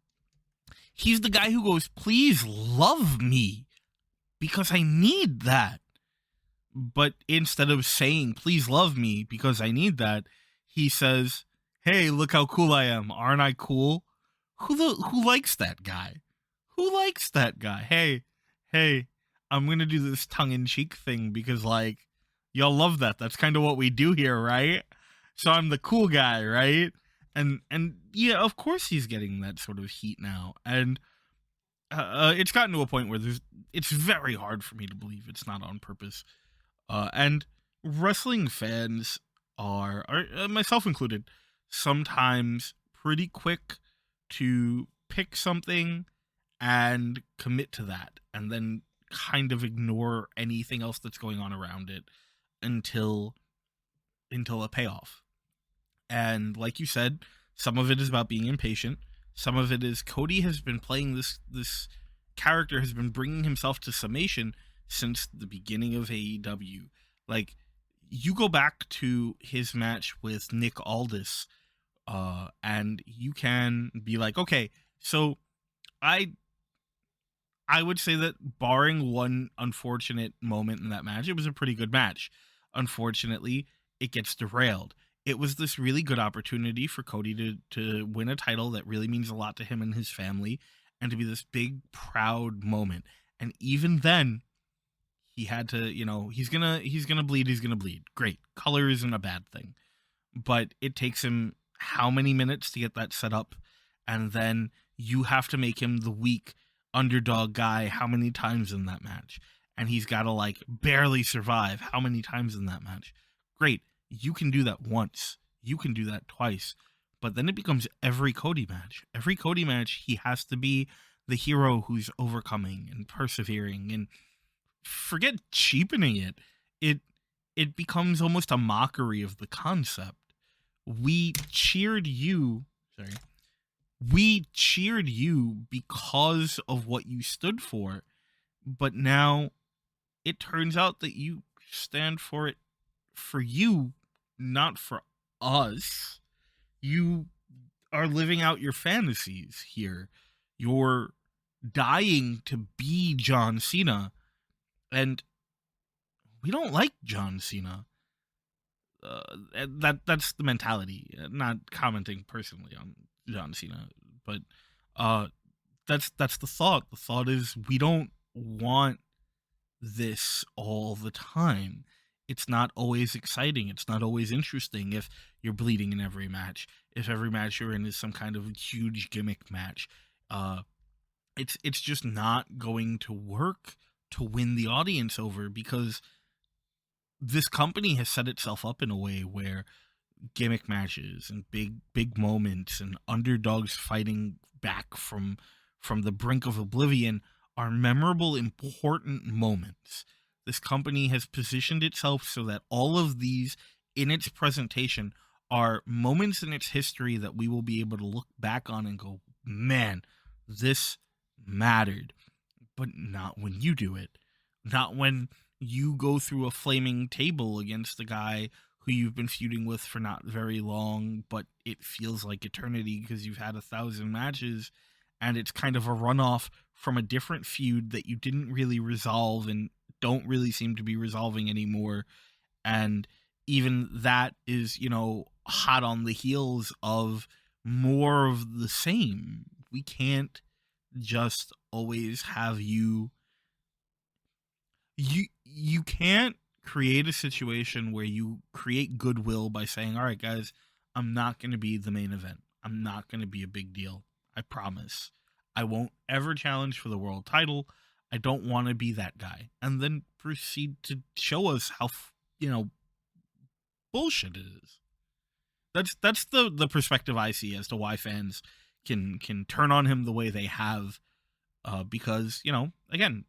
he's the guy who goes, "Please love me because I need that." But instead of saying, "Please love me because I need that," he says, "Hey, look how cool I am. Aren't I cool?" Who likes that guy? Who likes that guy? Hey, I'm gonna do this tongue-in-cheek thing because, like, y'all love that. That's kind of what we do here, right? So I'm the cool guy, right? And yeah, of course he's getting that sort of heat now, and it's gotten to a point where it's very hard for me to believe it's not on purpose. And wrestling fans are myself included, sometimes pretty quick to pick something and commit to that, and then kind of ignore anything else that's going on around it until a payoff. And like you said, some of it is about being impatient. Some of it is Cody has been playing this character, has been bringing himself to summation since the beginning of AEW. Like, you go back to his match with Nick Aldis, and you can be like, okay, so I I would say that barring one unfortunate moment in that match, it was a pretty good match. Unfortunately, it gets derailed. It was this really good opportunity for Cody to win a title that really means a lot to him and his family, and to be this big, proud moment. And even then, he had to, he's gonna bleed, he's gonna bleed. Great. Color isn't a bad thing. But it takes him how many minutes to get that set up, and then you have to make him the weak underdog guy how many times in that match, and he's got to like barely survive how many times in that match. Great, you can do that once, you can do that twice, but then it becomes every Cody match. Every Cody match, he has to be the hero who's overcoming and persevering, and forget cheapening it. It becomes almost a mockery of the concept. we cheered you sorry we cheered you because of what you stood for, but now it turns out that you stand for it for you, not for us. You are living out your fantasies here. You're dying to be John Cena, and we don't like John Cena. That's the mentality. Not commenting personally on John Cena, but uh, that's the thought. The thought is we don't want this all the time. It's not always exciting. It's not always interesting if you're bleeding in every match. If every match you're in is some kind of huge gimmick match, uh, it's just not going to work to win the audience over, because this company has set itself up in a way where gimmick matches and big moments and underdogs fighting back from the brink of oblivion are memorable, important moments. This company has positioned itself so that all of these in its presentation are moments in its history that we will be able to look back on and go, man, this mattered. But not when you do it. Not when you go through a flaming table against a guy who you've been feuding with for not very long, but it feels like eternity because you've had 1,000 matches, and it's kind of a runoff from a different feud that you didn't really resolve and don't really seem to be resolving anymore. And even that is, hot on the heels of more of the same. We can't just always have you can't create a situation where you create goodwill by saying, all right, guys, I'm not going to be the main event. I'm not going to be a big deal. I promise. I won't ever challenge for the world title. I don't want to be that guy. And then proceed to show us how, bullshit it is. That's the perspective I see as to why fans can turn on him the way they have, because, again,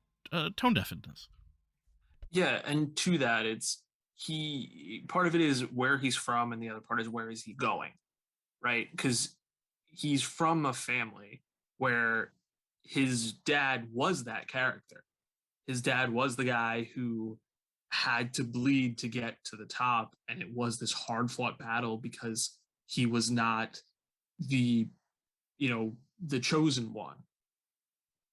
tone deafness. Yeah, and to that, it's he part of it is where he's from, and the other part is where is he going, right? Because he's from a family where his dad was that character. His dad was the guy who had to bleed to get to the top, and it was this hard fought battle because he was not the the chosen one.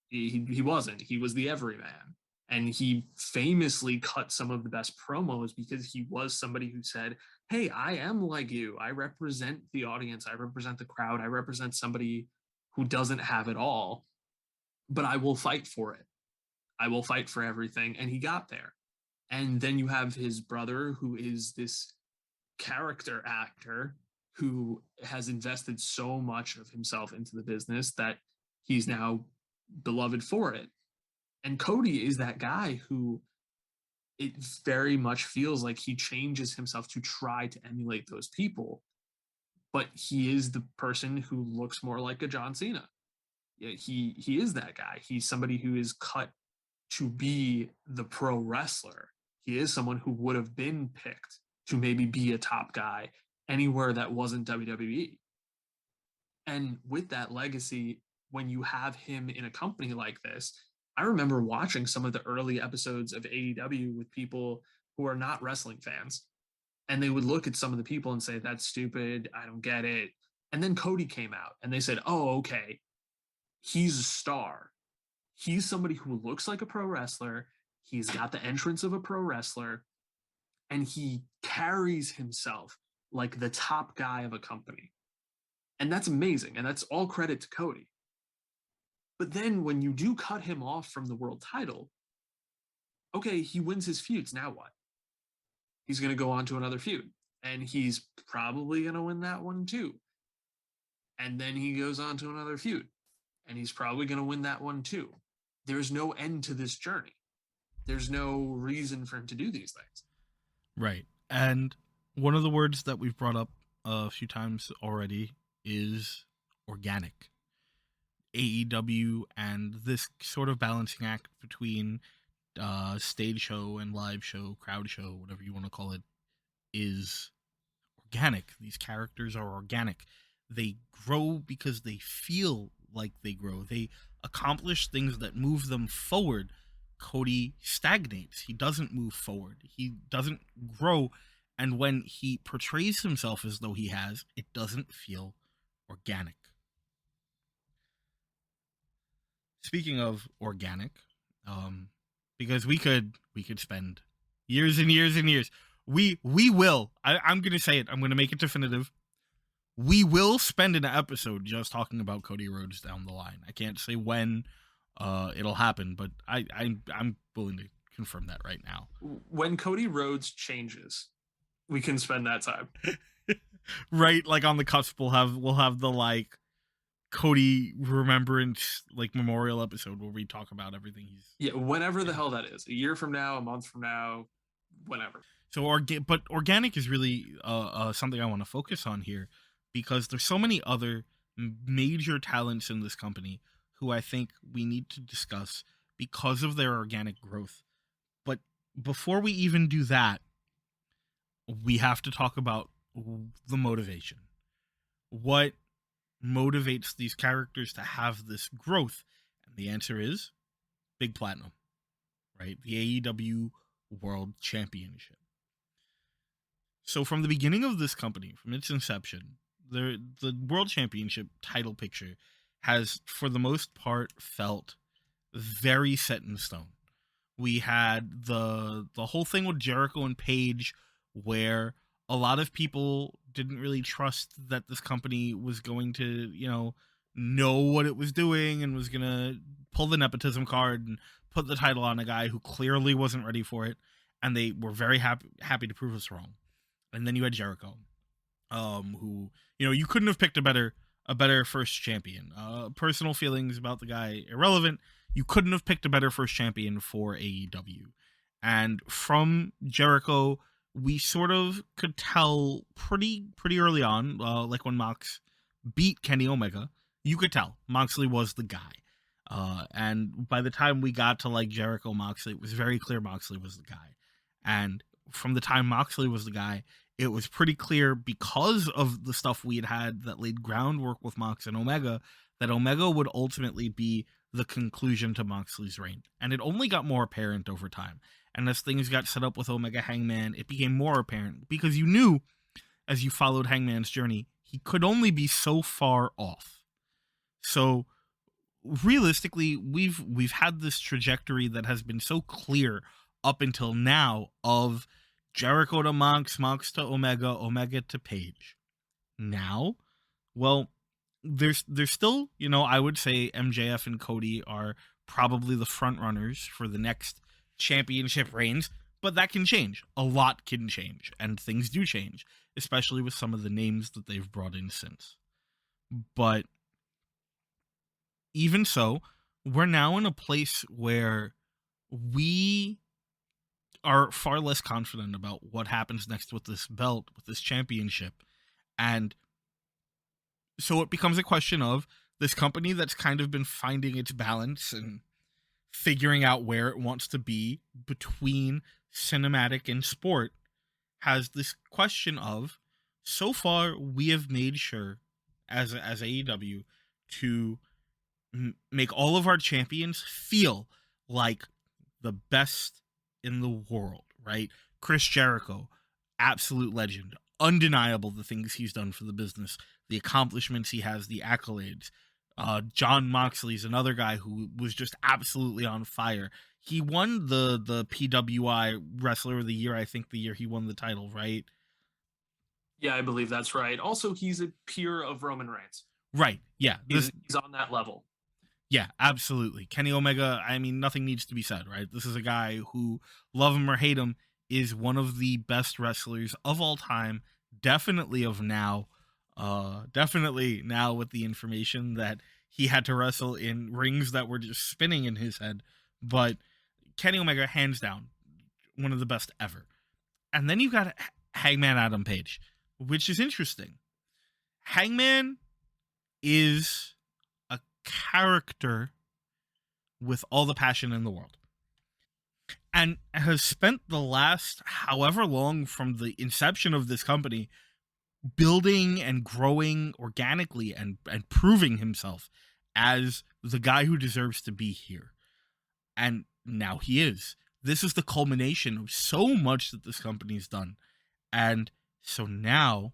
He wasn't. He was the everyman. And he famously cut some of the best promos because he was somebody who said, "Hey, I am like you. I represent the audience. I represent the crowd. I represent somebody who doesn't have it all, but I will fight for it. I will fight for everything." And he got there. And then you have his brother, who is this character actor who has invested so much of himself into the business that he's now beloved for it. And Cody is that guy who it very much feels like he changes himself to try to emulate those people, but he is the person who looks more like a John Cena. Yeah, he is that guy. He's somebody who is cut to be the pro wrestler. He is someone who would have been picked to maybe be a top guy anywhere that wasn't WWE. And with that legacy, when you have him in a company like this, I remember watching some of the early episodes of AEW with people who are not wrestling fans. And they would look at some of the people and say, "That's stupid. I don't get it." And then Cody came out and they said, "Oh, okay. He's a star. He's somebody who looks like a pro wrestler. He's got the entrance of a pro wrestler, and he carries himself like the top guy of a company." And that's amazing. And that's all credit to Cody. But then when you do cut him off from the world title, okay, he wins his feuds. Now what? He's going to go on to another feud. And he's probably going to win that one too. And then he goes on to another feud. And he's probably going to win that one too. There's no end to this journey. There's no reason for him to do these things. Right. And one of the words that we've brought up a few times already is organic. AEW and this sort of balancing act between stage show and live show, crowd show, whatever you want to call it, is organic. These characters are organic. They grow because they feel like they grow. They accomplish things that move them forward. Cody stagnates. He doesn't move forward. He doesn't grow. And when he portrays himself as though he has, it doesn't feel organic. Speaking of organic, because we could spend years and years and years. We will. I'm gonna say it. I'm gonna make it definitive. We will spend an episode just talking about Cody Rhodes down the line. I can't say when it'll happen, but I'm willing to confirm that right now. When Cody Rhodes changes, we can spend that time. Right, like on the cusp, we'll have the like Cody remembrance like memorial episode where we talk about everything he's whenever the hell that is, a year from now, a month from now, whenever. So but organic is really something I want to focus on here because there's so many other major talents in this company who I think we need to discuss because of their organic growth. But before we even do that, we have to talk about the motivation. What motivates these characters to have this growth? And the answer is Big Platinum, right? The AEW World Championship. So from the beginning of this company, from its inception, the World Championship title picture has, for the most part, felt very set in stone. We had the whole thing with Jericho and Page, where a lot of people didn't really trust that this company was going to, know what it was doing and was going to pull the nepotism card and put the title on a guy who clearly wasn't ready for it. And they were very happy to prove us wrong. And then you had Jericho, who, you couldn't have picked a better first champion. Personal feelings about the guy irrelevant. You couldn't have picked a better first champion for AEW. And from Jericho, we sort of could tell pretty early on, like when Mox beat Kenny Omega, you could tell Moxley was the guy. And by the time we got to like Jericho Moxley, it was very clear Moxley was the guy. And from the time Moxley was the guy, it was pretty clear because of the stuff we had that laid groundwork with Mox and Omega that Omega would ultimately be the conclusion to Moxley's reign. And it only got more apparent over time. And as things got set up with Omega Hangman, it became more apparent because you knew as you followed Hangman's journey, he could only be so far off. So realistically, we've had this trajectory that has been so clear up until now of Jericho to Mox, Mox to Omega, Omega to Page. Now, well, there's still, I would say MJF and Cody are probably the front runners for the next championship reigns, but that can change. A lot can change, and things do change, especially with some of the names that they've brought in since. But even so, we're now in a place where we are far less confident about what happens next with this belt, with this championship. And so it becomes a question of this company that's kind of been finding its balance and figuring out where it wants to be between cinematic and sport has this question of, so far we have made sure as AEW to make all of our champions feel like the best in the world, right? Chris Jericho, absolute legend, undeniable the things he's done for the business, the accomplishments he has, the accolades. John Moxley's another guy who was just absolutely on fire. He won the PWI Wrestler of the Year, I think the year he won the title, right? Yeah, I believe that's right. Also, he's a peer of Roman Reigns. Right. Yeah. He's on that level. Yeah, absolutely. Kenny Omega, I mean, nothing needs to be said, right? This is a guy who, love him or hate him, is one of the best wrestlers of all time, definitely of now. Definitely now with the information that he had to wrestle in rings that were just spinning in his head. But Kenny Omega, hands down, one of the best ever. And then you've got Hangman Adam Page, which is interesting. Hangman is a character with all the passion in the world and has spent the last however long from the inception of this company building and growing organically and proving himself as the guy who deserves to be here. And now he is. This is the culmination of so much that this company's done. And so now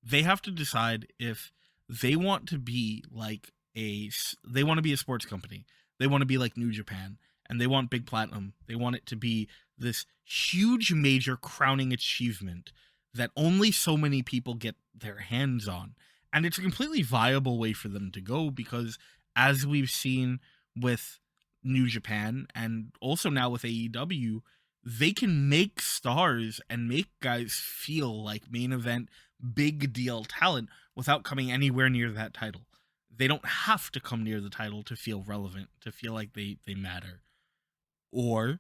they have to decide if they want to be like they want to be a sports company. They want to be like New Japan, and they want Big Platinum. They want it to be this huge major crowning achievement that only so many people get their hands on. And it's a completely viable way for them to go because as we've seen with New Japan and also now with AEW, they can make stars and make guys feel like main event big deal talent without coming anywhere near that title. They don't have to come near the title to feel relevant, to feel like they matter. Or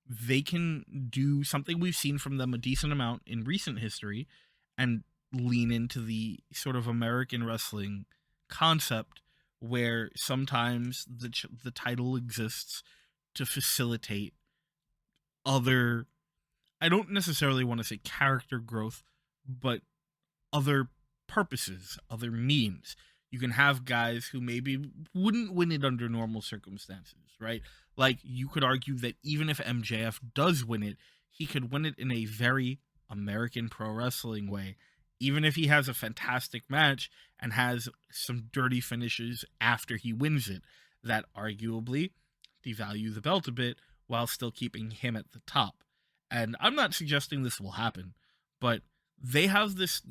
they can do something we've seen from them a decent amount in recent history and lean into the sort of American wrestling concept where sometimes the title exists to facilitate other, I don't necessarily want to say character growth, but other purposes, other means. You can have guys who maybe wouldn't win it under normal circumstances, right? Like, you could argue that even if MJF does win it, he could win it in a very American pro wrestling way. Even if he has a fantastic match and has some dirty finishes after he wins it, that arguably devalue the belt a bit while still keeping him at the top. And I'm not suggesting this will happen, but they have this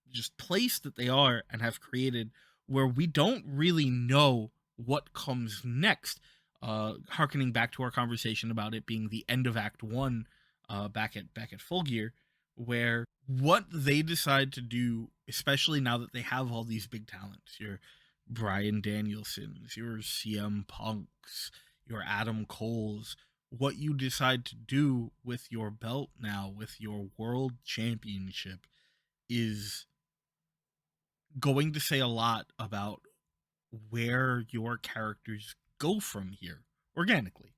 just place that they are and have created where we don't really know what comes next. Harkening back to our conversation about it being the end of Act One, back at Full Gear, where what they decide to do, especially now that they have all these big talents, your Bryan Danielsons, your CM Punks, your Adam Coles, what you decide to do with your belt now, with your world championship, is going to say a lot about where your characters go from here organically.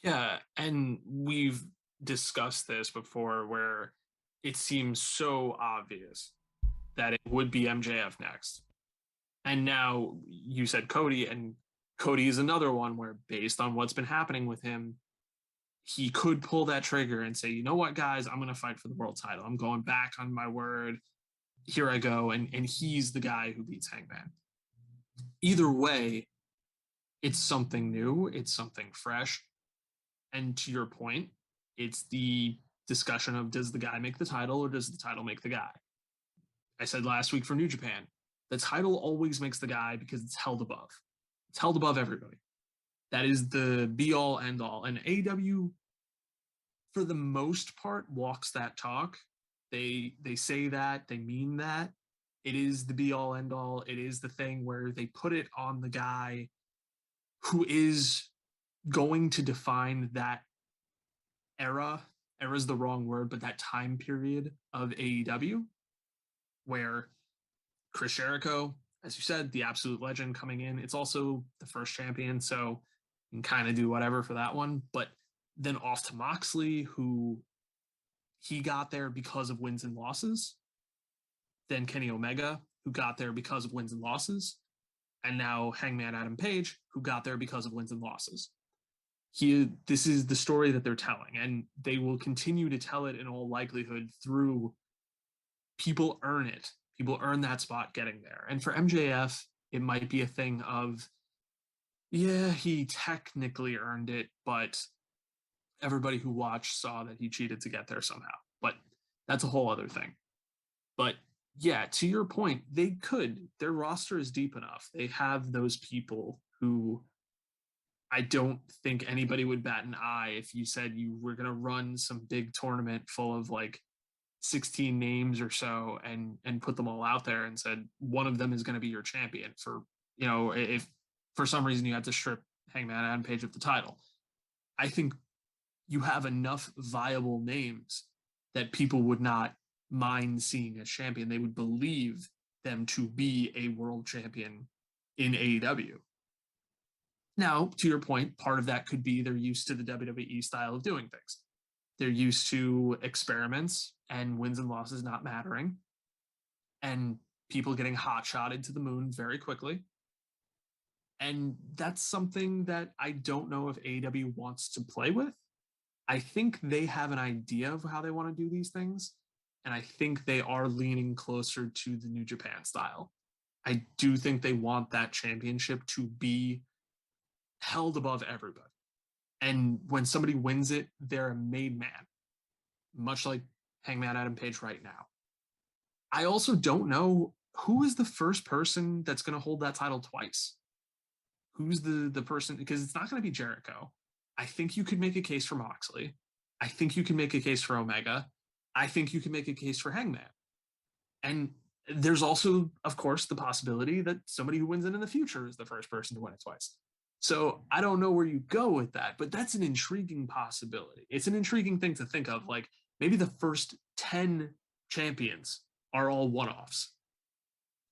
Yeah, and we've discussed this before where it seems so obvious that it would be MJF next. And now you said Cody, and Cody is another one where, based on what's been happening with him, he could pull that trigger and say, you know what, guys, I'm going to fight for the world title. I'm going back on my word. Here I go. And he's the guy who beats Hangman. Either way, it's something new, it's something fresh. And to your point, it's the discussion of, does the guy make the title or does the title make the guy? I said last week for New Japan, the title always makes the guy because it's held above. It's held above everybody. That is the be all end all. And AEW, for the most part, walks that talk. They say that, they mean that. It is the be all end all. It is the thing where they put it on the guy who is going to define that era. Era is the wrong word, but that time period of AEW where Chris Jericho, as you said, the absolute legend coming in. It's also the first champion, so you can kind of do whatever for that one. But then off to Moxley, who he got there because of wins and losses. Then Kenny Omega, who got there because of wins and losses. And now Hangman Adam Page, who got there because of wins and losses. This is the story that they're telling, and they will continue to tell it in all likelihood through people earn it. People earn that spot getting there. And for MJF, it might be a thing of, yeah, he technically earned it, but everybody who watched saw that he cheated to get there somehow. But that's a whole other thing. But yeah, to your point, they could. Their roster is deep enough. They have those people who I don't think anybody would bat an eye if you said you were going to run some big tournament full of like 16 names or so and put them all out there and said one of them is going to be your champion for, you know, if for some reason you had to strip Hangman Adam Page of the title. I think you have enough viable names that people would not mind seeing as champion. They would believe them to be a world champion in AEW. Now, to your point, part of that could be they're used to the WWE style of doing things. They're used to experiments and wins and losses not mattering and people getting hot shotted to the moon very quickly. And that's something that I don't know if AEW wants to play with. I think they have an idea of how they want to do these things. And I think they are leaning closer to the New Japan style. I do think they want that championship to be held above everybody. And when somebody wins it, they're a made man, much like Hangman Adam Page right now. I also don't know who is the first person that's going to hold that title twice. Who's the person? Because it's not going to be Jericho. I think you could make a case for Moxley. I think you can make a case for Omega. I think you can make a case for Hangman. And there's also, of course, the possibility that somebody who wins it in the future is the first person to win it twice. So I don't know where you go with that, but that's an intriguing possibility. It's an intriguing thing to think of. Like maybe the first 10 champions are all one-offs.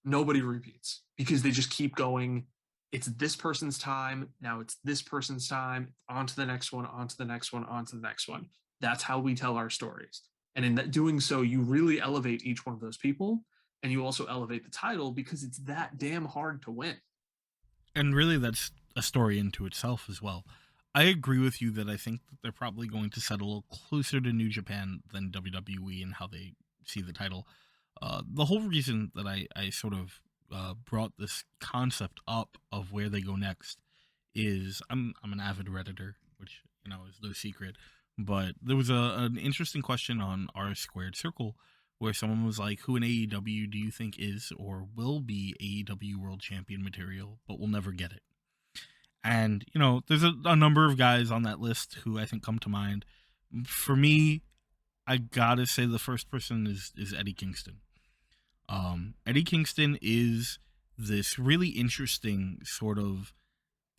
Nobody repeats because they just keep going. It's this person's time. Now it's this person's time. On to the next one, on to the next one, on to the next one. That's how we tell our stories. And in that doing so, you really elevate each one of those people. And you also elevate the title because it's that damn hard to win. And really, that's a story into itself as well. I agree with you that I think that they're probably going to settle a little closer to New Japan than WWE and how they see the title. The whole reason that I sort of brought this concept up of where they go next is I'm an avid Redditor, which you know is no secret. But there was an interesting question on R Squared Circle where someone was like, "Who in AEW do you think is or will be AEW World Champion material, but will never get it?" And you know, there's a number of guys on that list who I think come to mind. For me, I gotta say the first person is Eddie Kingston. Eddie Kingston is this really interesting sort of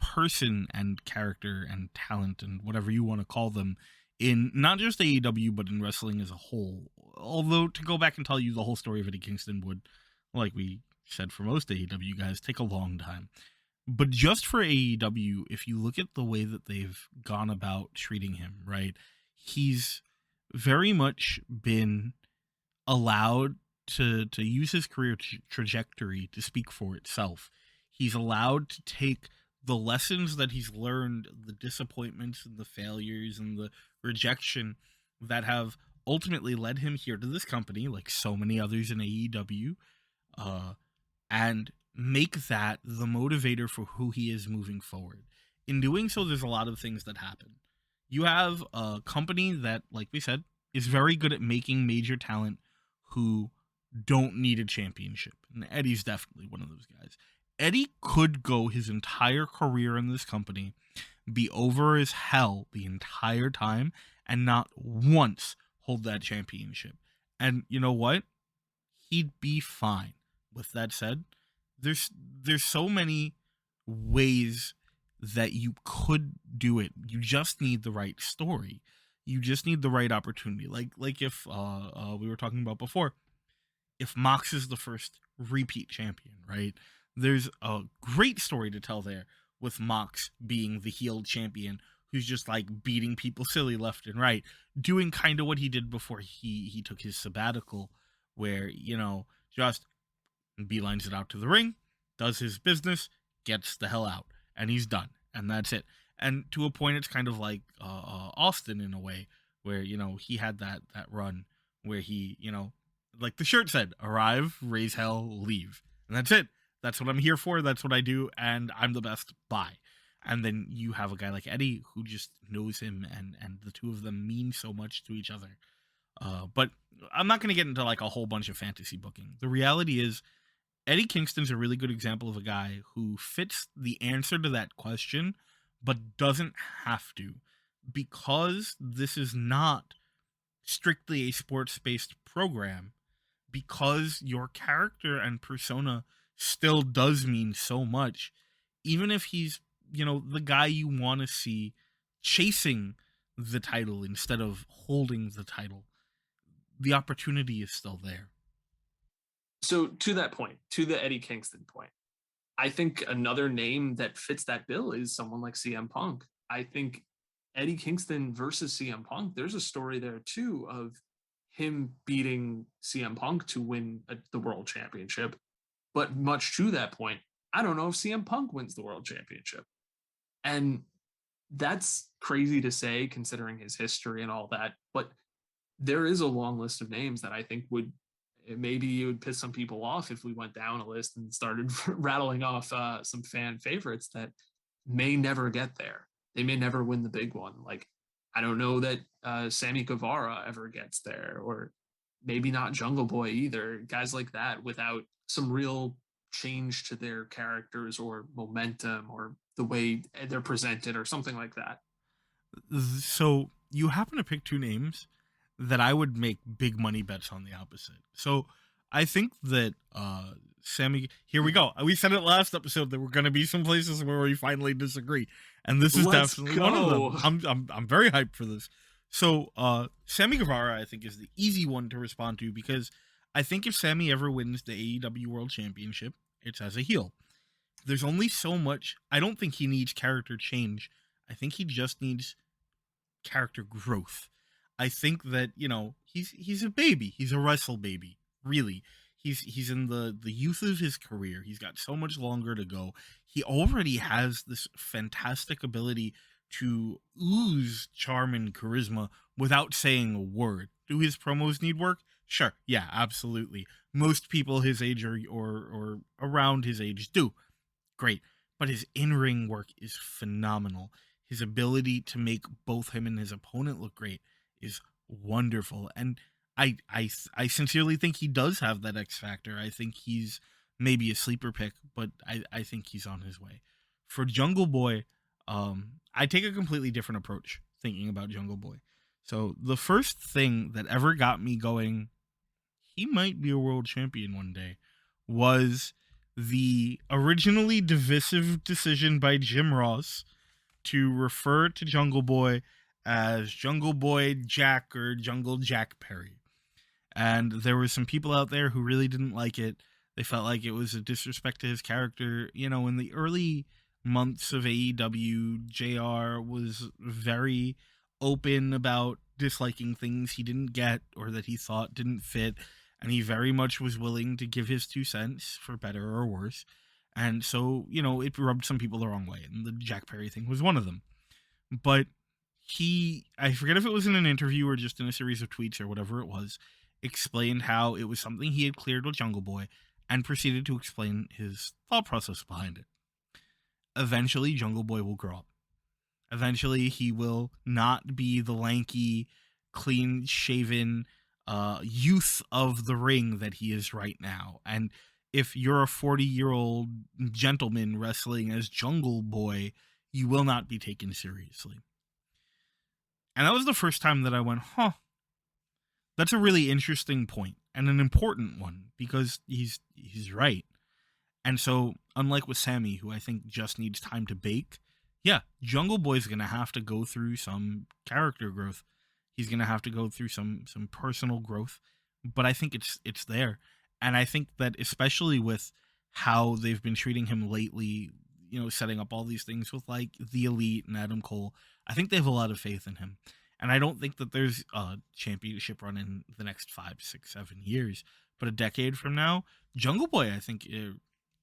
person and character and talent and whatever you want to call them in not just AEW but in wrestling as a whole. Although to go back and tell you the whole story of Eddie Kingston would, like we said for most AEW guys, take a long time. But just for AEW, if you look at the way that they've gone about treating him, right, he's very much been allowed to use his career trajectory to speak for itself. He's allowed to take the lessons that he's learned, the disappointments and the failures and the rejection that have ultimately led him here to this company, like so many others in AEW, uh, and make that the motivator for who he is moving forward. In doing so, there's a lot of things that happen. You have a company that, like we said, is very good at making major talent who don't need a championship. And Eddie's definitely one of those guys. Eddie could go his entire career in this company, be over as hell the entire time, and not once hold that championship. And you know what? He'd be fine. With that said, there's so many ways that you could do it. You just need the right story. You just need the right opportunity. Like if we were talking about before, if Mox is the first repeat champion, right? There's a great story to tell there with Mox being the heel champion who's just like beating people silly left and right, doing kind of what he did before he took his sabbatical, where, you know, just beelines it out to the ring, does his business, gets the hell out, and he's done, and that's it. And to a point, it's kind of like Austin in a way, where, you know, he had that run where he, you know, like the shirt said, arrive, raise hell, leave, and that's it. That's what I'm here for. That's what I do, and I'm the best. Bye. And then you have a guy like Eddie who just knows him, and the two of them mean so much to each other. But I'm not going to get into like a whole bunch of fantasy booking. The reality is, Eddie Kingston's a really good example of a guy who fits the answer to that question, but doesn't have to, because this is not strictly a sports based program, because your character and persona still does mean so much, even if he's, you know, the guy you want to see chasing the title instead of holding the title, the opportunity is still there. So to that point, to the Eddie Kingston point, I think another name that fits that bill is someone like CM Punk. I think Eddie Kingston versus CM Punk, there's a story there too of him beating CM Punk to win the world championship. But much to that point, I don't know if CM Punk wins the world championship. And that's crazy to say considering his history and all that. But there is a long list of names that I think would, maybe it would piss some people off if we went down a list and started rattling off some fan favorites that may never get there. They may never win the big one. Like, I don't know that Sammy Guevara ever gets there, or maybe not Jungle Boy either. Guys like that without some real change to their characters or momentum or the way they're presented or something like that. So you happen to pick two names that I would make big money bets on the opposite. So I think that Sammy, here we go. We said it last episode that we're going to be some places where we finally disagree, and this is Let's definitely go. one of them. I'm very hyped for this. So Sammy Guevara, I think, is the easy one to respond to, because I think if Sammy ever wins the AEW World Championship, it's as a heel. There's only so much. I don't think he needs character change. I think he just needs character growth. I think that, you know, he's a baby. He's a wrestle baby. Really. He's in the youth of his career. He's got so much longer to go. He already has this fantastic ability to ooze charm and charisma without saying a word. Do his promos need work? Sure. Yeah, absolutely. Most people his age or around his age do. Great. But his in-ring work is phenomenal. His ability to make both him and his opponent look great is wonderful. And I sincerely think he does have that X factor. I think he's maybe a sleeper pick, but I think he's on his way. For Jungle Boy, I take a completely different approach thinking about Jungle Boy. So the first thing that ever got me going, he might be a world champion one day, was the originally divisive decision by Jim Ross to refer to Jungle Boy as Jungle Boy Jack or Jungle Jack Perry. And there were some people out there who really didn't like it. They felt like it was a disrespect to his character. You know, in the early months of AEW, JR was very open about disliking things he didn't get or that he thought didn't fit, and he very much was willing to give his 2 cents for better or worse. And so, it rubbed some people the wrong way, and the Jack Perry thing was one of them. But I forget if it was in an interview or just in a series of tweets or whatever it was, explained how it was something he had cleared with Jungle Boy and proceeded to explain his thought process behind it. Eventually, Jungle Boy will grow up. Eventually, he will not be the lanky, clean-shaven youth of the ring that he is right now. And if you're a 40-year-old gentleman wrestling as Jungle Boy, you will not be taken seriously. And that was the first time that I went, that's a really interesting point and an important one, because he's right. And so, unlike with Sammy, who I think just needs time to bake, yeah, Jungle Boy's going to have to go through some character growth. He's going to have to go through some personal growth, but I think it's there. And I think that especially with how they've been treating him lately, setting up all these things with like the Elite and Adam Cole, I think they have a lot of faith in him. And I don't think that there's a championship run in the next 5, 6, 7 years, but a decade from now, Jungle Boy, I think,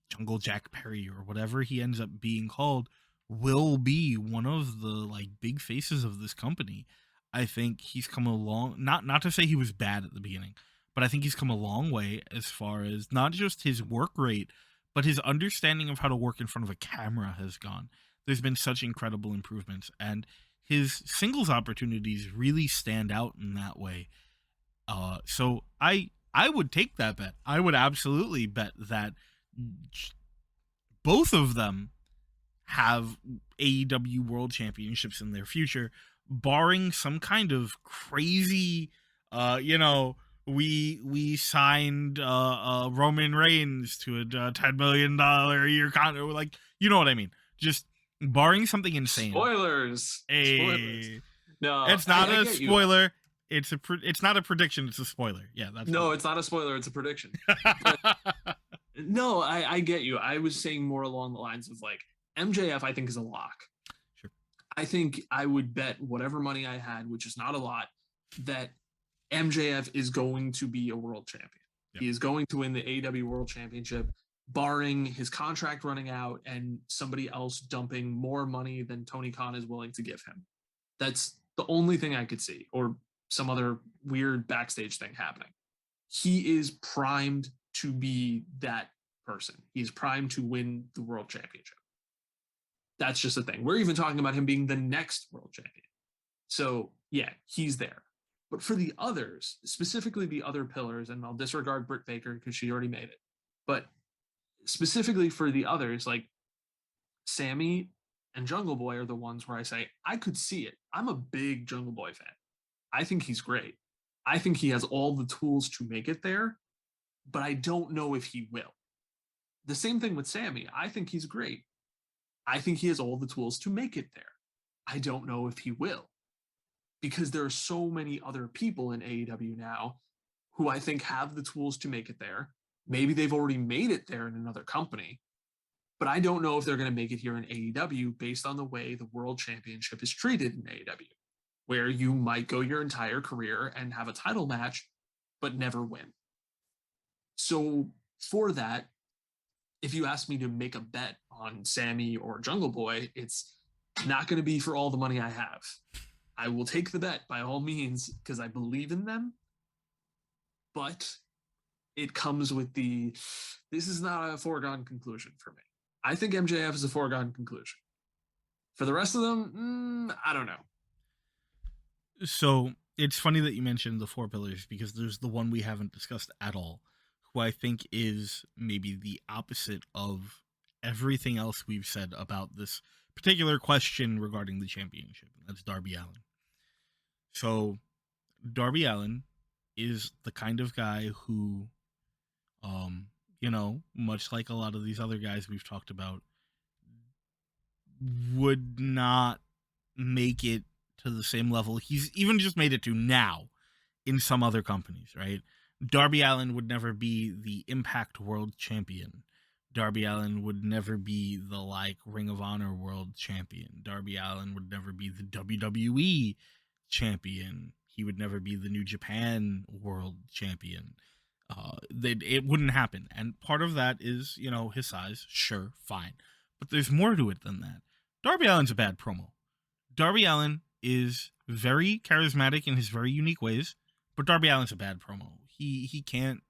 Jungle Jack Perry or whatever he ends up being called, will be one of the like big faces of this company. I think he's come a long, not to say he was bad at the beginning, but I think he's come a long way as far as not just his work rate, but his understanding of how to work in front of a camera has gone. There's been such incredible improvements, and his singles opportunities really stand out in that way. So I would take that bet. I would absolutely bet that both of them have AEW World Championships in their future, barring some kind of crazy, we signed Roman Reigns to a $10 million a year contract, like, you know what I mean? Just barring something insane. Spoilers. No, it's not a spoiler. It's not a prediction. It's a spoiler. Yeah, that's it's not a spoiler. It's a prediction. But, no, I get you. I was saying more along the lines of like MJF. I think is a lock. Sure. I think I would bet whatever money I had, which is not a lot, that MJF is going to be a world champion. Yep. He is going to win the AEW World Championship, barring his contract running out and somebody else dumping more money than Tony Khan is willing to give him. That's the only thing I could see, or some other weird backstage thing happening. He is primed to be that person. He's primed to win the world championship. That's just a thing. We're even talking about him being the next world champion. So yeah, he's there. But for the others, specifically the other pillars, and I'll disregard Britt Baker because she already made it, but specifically for the others, like Sammy and Jungle Boy are the ones where I say, I could see it. I'm a big Jungle Boy fan. I think he's great. I think he has all the tools to make it there, but I don't know if he will. The same thing with Sammy. I think he's great. I think he has all the tools to make it there. I don't know if he will, because there are so many other people in AEW now who I think have the tools to make it there. Maybe they've already made it there in another company, but I don't know if they're going to make it here in AEW based on the way the World Championship is treated in AEW, where you might go your entire career and have a title match, but never win. So for that, if you ask me to make a bet on Sammy or Jungle Boy, it's not going to be for all the money I have. I will take the bet by all means because I believe in them, but it comes with this is not a foregone conclusion for me. I think MJF is a foregone conclusion. For the rest of them, I don't know. So it's funny that you mentioned the 4 pillars, because there's the one we haven't discussed at all, who I think is maybe the opposite of everything else we've said about this particular question regarding the championship. And that's Darby Allin. So Darby Allin is the kind of guy who, much like a lot of these other guys we've talked about, would not make it to the same level he's even just made it to now in some other companies, right? Darby Allin would never be the Impact World Champion. Darby Allin would never be the Ring of Honor World Champion. Darby Allin would never be the WWE Champion. He would never be the New Japan World Champion. It wouldn't happen. And part of that is, his size. Sure, fine. But there's more to it than that. Darby Allin's a bad promo. Darby Allin is very charismatic in his very unique ways, but Darby Allin's a bad promo. He can't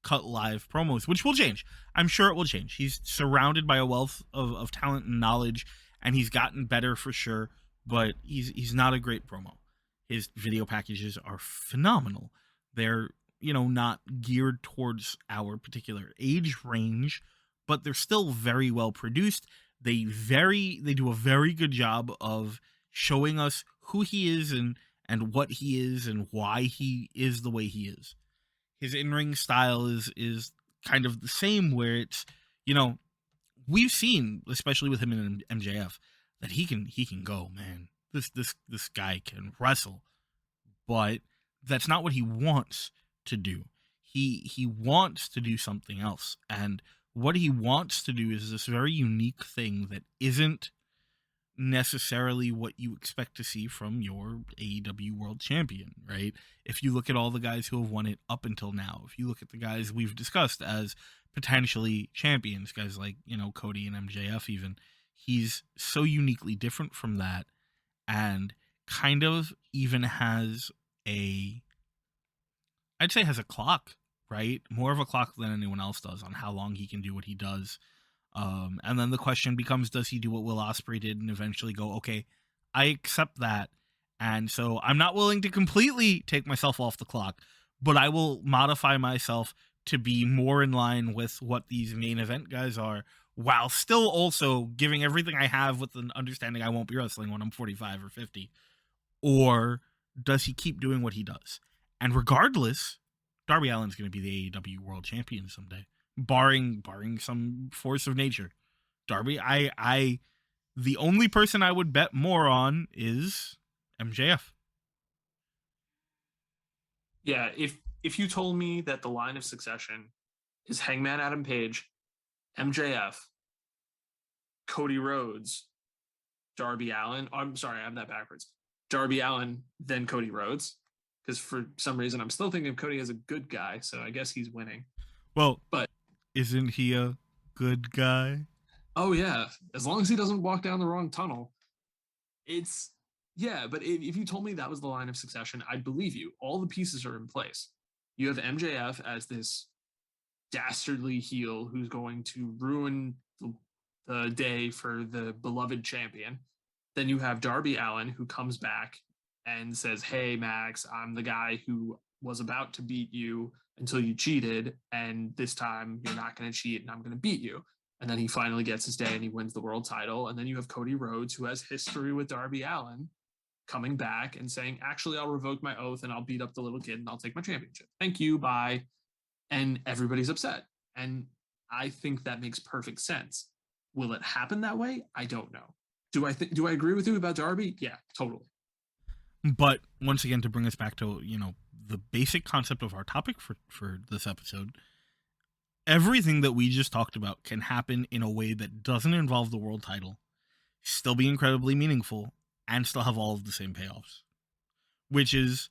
cut live promos, which will change. I'm sure it will change. He's surrounded by a wealth of talent and knowledge, and he's gotten better for sure, but he's not a great promo. His video packages are phenomenal. They're, not geared towards our particular age range, but they're still very well produced. They do a very good job of showing us who he is and what he is and why he is the way he is. His in-ring style is kind of the same, where it's, we've seen, especially with him in MJF, that he can go, man. This guy can wrestle, but that's not what he wants to do. He wants to do something else, and what he wants to do is this very unique thing that isn't necessarily what you expect to see from your AEW World Champion, right? If you look at all the guys who have won it up until now, if you look at the guys we've discussed as potentially champions, guys like, Cody and MJF even, he's so uniquely different from that, and kind of even has I'd say has a clock, right? More of a clock than anyone else does on how long he can do what he does. And then the question becomes, does he do what Will Ospreay did and eventually go, okay, I accept that. And so I'm not willing to completely take myself off the clock, but I will modify myself to be more in line with what these main event guys are, while still also giving everything I have with an understanding I won't be wrestling when I'm 45 or 50. Or does he keep doing what he does? And regardless, Darby Allin's going to be the AEW World Champion someday, barring some force of nature. Darby, the only person I would bet more on is MJF. Yeah, if you told me that the line of succession is Hangman Adam Page, MJF, Cody Rhodes, Darby Allin. Oh, I'm sorry, I have that backwards. Darby Allin, then Cody Rhodes. Because for some reason, I'm still thinking of Cody as a good guy, so I guess he's winning. Well, but isn't he a good guy? Oh, yeah. As long as he doesn't walk down the wrong tunnel. Yeah, but if you told me that was the line of succession, I'd believe you. All the pieces are in place. You have MJF as this dastardly heel who's going to ruin the day for the beloved champion. Then you have Darby Allin, who comes back and says, hey, Max, I'm the guy who was about to beat you until you cheated, and this time you're not going to cheat and I'm going to beat you. And then he finally gets his day and he wins the world title. And then you have Cody Rhodes, who has history with Darby Allin, coming back and saying, actually, I'll revoke my oath and I'll beat up the little kid and I'll take my championship. Thank you, bye. And everybody's upset. And I think that makes perfect sense. Will it happen that way? I don't know. Do I agree with you about Darby? Yeah, totally. But once again, to bring us back to, the basic concept of our topic for this episode, everything that we just talked about can happen in a way that doesn't involve the world title, still be incredibly meaningful, and still have all of the same payoffs, which is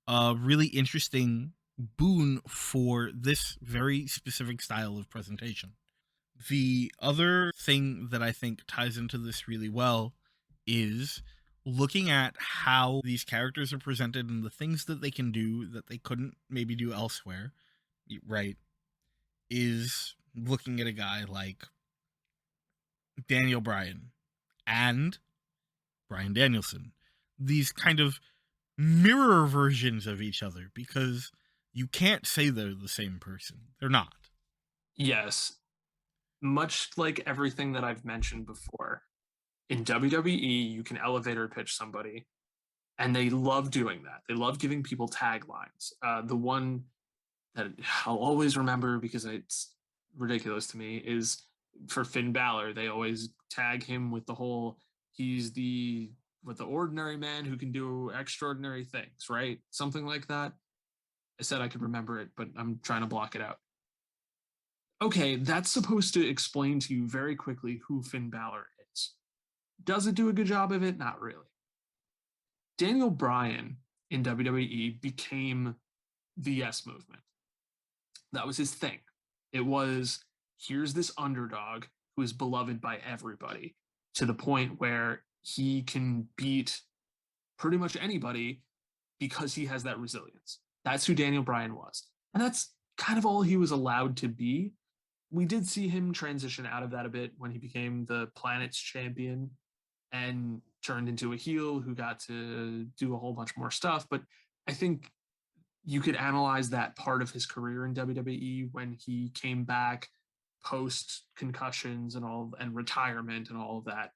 a really interesting boon for this very specific style of presentation. The other thing that I think ties into this really well is looking at how these characters are presented and the things that they can do that they couldn't maybe do elsewhere, right? Is looking at a guy like Daniel Bryan and Bryan Danielson. These kind of mirror versions of each other, because you can't say they're the same person. They're not. Yes. Much like everything that I've mentioned before, in WWE, you can elevator pitch somebody, and they love doing that. They love giving people taglines. The one that I'll always remember, because it's ridiculous to me, is for Finn Balor. They always tag him with the whole, he's the ordinary man who can do extraordinary things, right? Something like that. I said I could remember it, but I'm trying to block it out. Okay, that's supposed to explain to you very quickly who Finn Balor is. Does it do a good job of it? Not really. Daniel Bryan in WWE became the Yes Movement. That was his thing. It was, here's this underdog who is beloved by everybody, to the point where he can beat pretty much anybody because he has that resilience. That's who Daniel Bryan was. And that's kind of all he was allowed to be. We did see him transition out of that a bit when he became the Planet's champion and turned into a heel who got to do a whole bunch more stuff. But I think you could analyze that part of his career in WWE when he came back post concussions and retirement and all of that,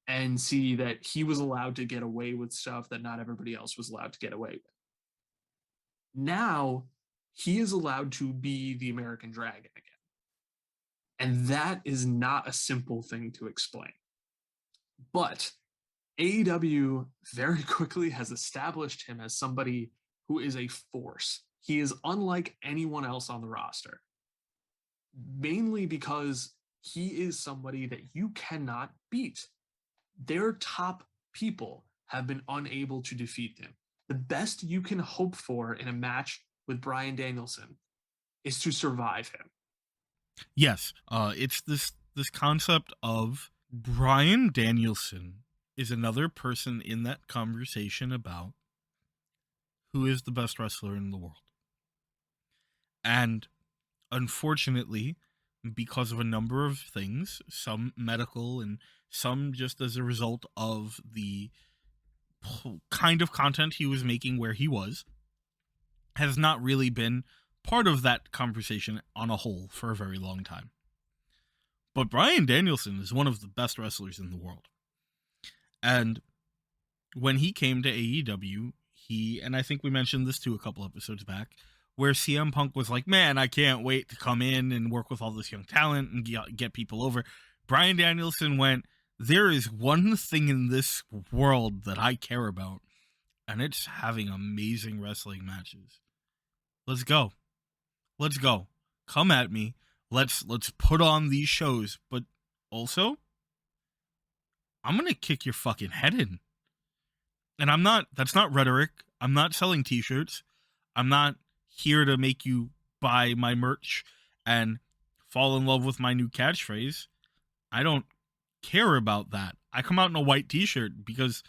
and see that he was allowed to get away with stuff that not everybody else was allowed to get away with. Now he is allowed to be the American Dragon again. And that is not a simple thing to explain. But AEW very quickly has established him as somebody who is a force. He is unlike anyone else on the roster, mainly because he is somebody that you cannot beat. Their top people have been unable to defeat him. The best you can hope for in a match with Bryan Danielson is to survive him. Yes, it's this concept of Bryan Danielson is another person in that conversation about who is the best wrestler in the world. And unfortunately, because of a number of things, some medical and some just as a result of the kind of content he was making where he was, has not really been part of that conversation on a whole for a very long time. But Bryan Danielson is one of the best wrestlers in the world. And when he came to AEW, and I think we mentioned this too a couple episodes back, where CM Punk was like, man, I can't wait to come in and work with all this young talent and get people over. Bryan Danielson went, there is one thing in this world that I care about, and it's having amazing wrestling matches. Let's go. Let's go. Come at me. Let's put on these shows. But also, I'm going to kick your fucking head in. And that's not rhetoric. I'm not selling t-shirts. I'm not here to make you buy my merch and fall in love with my new catchphrase. I don't care about that. I come out in a white t-shirt because